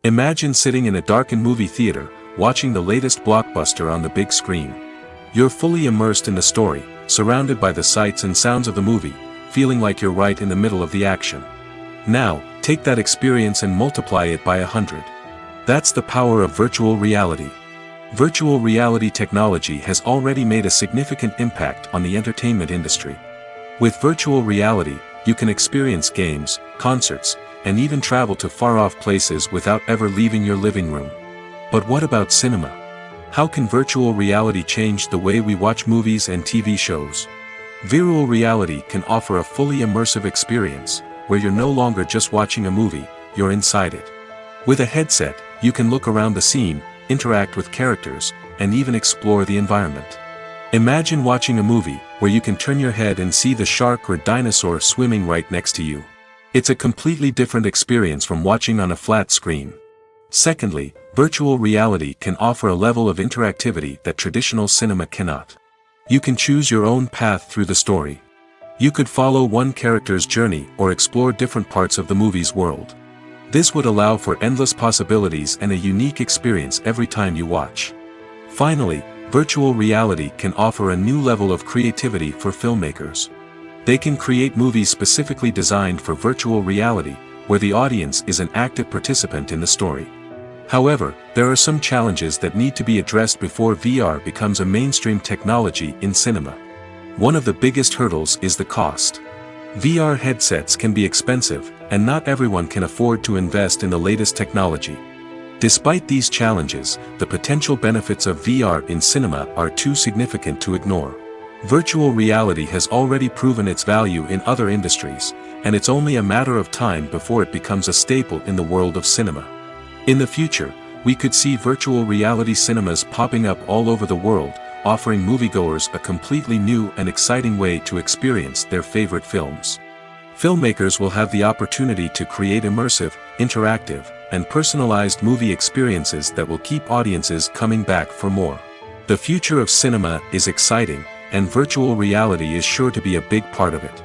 Imagine sitting in a darkened movie theater, watching the latest blockbuster on the big screen. You're fully immersed in the story, surrounded by the sights and sounds of the movie, feeling like you're right in the middle of the action. Now, take that experience and multiply it by 100. That's the power of virtual reality. Virtual reality technology has already made a significant impact on the entertainment industry. With virtual reality, you can experience games, concerts, and even travel to far-off places without ever leaving your living room. But what about cinema? How can virtual reality change the way we watch movies and TV shows? Virtual reality can offer a fully immersive experience, where you're no longer just watching a movie, you're inside it. With a headset, you can look around the scene, interact with characters, and even explore the environment. Imagine watching a movie where you can turn your head and see the shark or dinosaur swimming right next to you. It's a completely different experience from watching on a flat screen. Secondly, virtual reality can offer a level of interactivity that traditional cinema cannot. You can choose your own path through the story. You could follow one character's journey or explore different parts of the movie's world. This would allow for endless possibilities and a unique experience every time you watch. Finally, virtual reality can offer a new level of creativity for filmmakers. They can create movies specifically designed for virtual reality, where the audience is an active participant in the story. However, there are some challenges that need to be addressed before VR becomes a mainstream technology in cinema. One of the biggest hurdles is the cost. VR headsets can be expensive, and not everyone can afford to invest in the latest technology. Despite these challenges, the potential benefits of VR in cinema are too significant to ignore. Virtual reality has already proven its value in other industries, and it's only a matter of time before it becomes a staple in the world of cinema. In the future, we could see virtual reality cinemas popping up all over the world, offering moviegoers a completely new and exciting way to experience their favorite films. Filmmakers will have the opportunity to create immersive, interactive, and personalized movie experiences that will keep audiences coming back for more. The future of cinema is exciting, and virtual reality is sure to be a big part of it.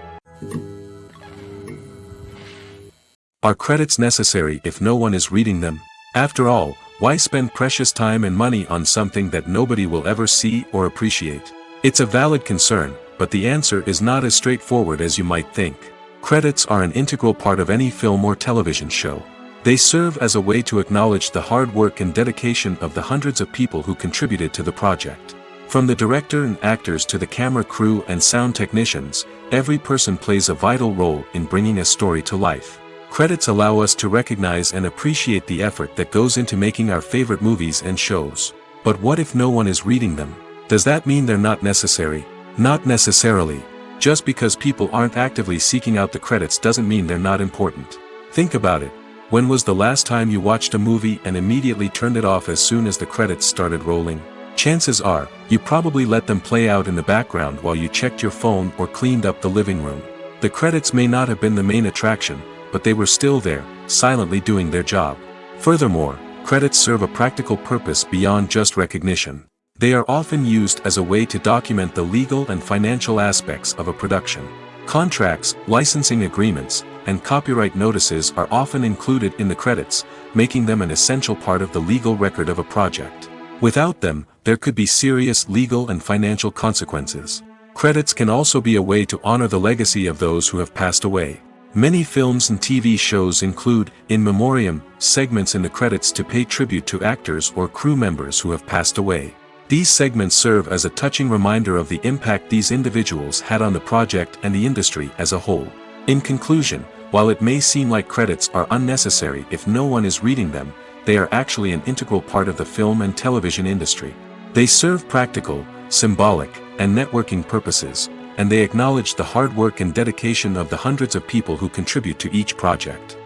Are credits necessary if no one is reading them? After all, why spend precious time and money on something that nobody will ever see or appreciate? It's a valid concern, but the answer is not as straightforward as you might think. Credits are an integral part of any film or television show. They serve as a way to acknowledge the hard work and dedication of the hundreds of people who contributed to the project. From the director and actors to the camera crew and sound technicians, every person plays a vital role in bringing a story to life. Credits allow us to recognize and appreciate the effort that goes into making our favorite movies and shows. But what if no one is reading them? Does that mean they're not necessary? Not necessarily. Just because people aren't actively seeking out the credits doesn't mean they're not important. Think about it. When was the last time you watched a movie and immediately turned it off as soon as the credits started rolling? Chances are, you probably let them play out in the background while you checked your phone or cleaned up the living room. The credits may not have been the main attraction, but they were still there, silently doing their job. Furthermore, credits serve a practical purpose beyond just recognition. They are often used as a way to document the legal and financial aspects of a production. Contracts, licensing agreements, and copyright notices are often included in the credits, making them an essential part of the legal record of a project. Without them, there could be serious legal and financial consequences. Credits can also be a way to honor the legacy of those who have passed away. Many films and TV shows include, in memoriam, segments in the credits to pay tribute to actors or crew members who have passed away. These segments serve as a touching reminder of the impact these individuals had on the project and the industry as a whole. In conclusion, while it may seem like credits are unnecessary if no one is reading them, they are actually an integral part of the film and television industry. They serve practical, symbolic, and networking purposes, and they acknowledge the hard work and dedication of the hundreds of people who contribute to each project.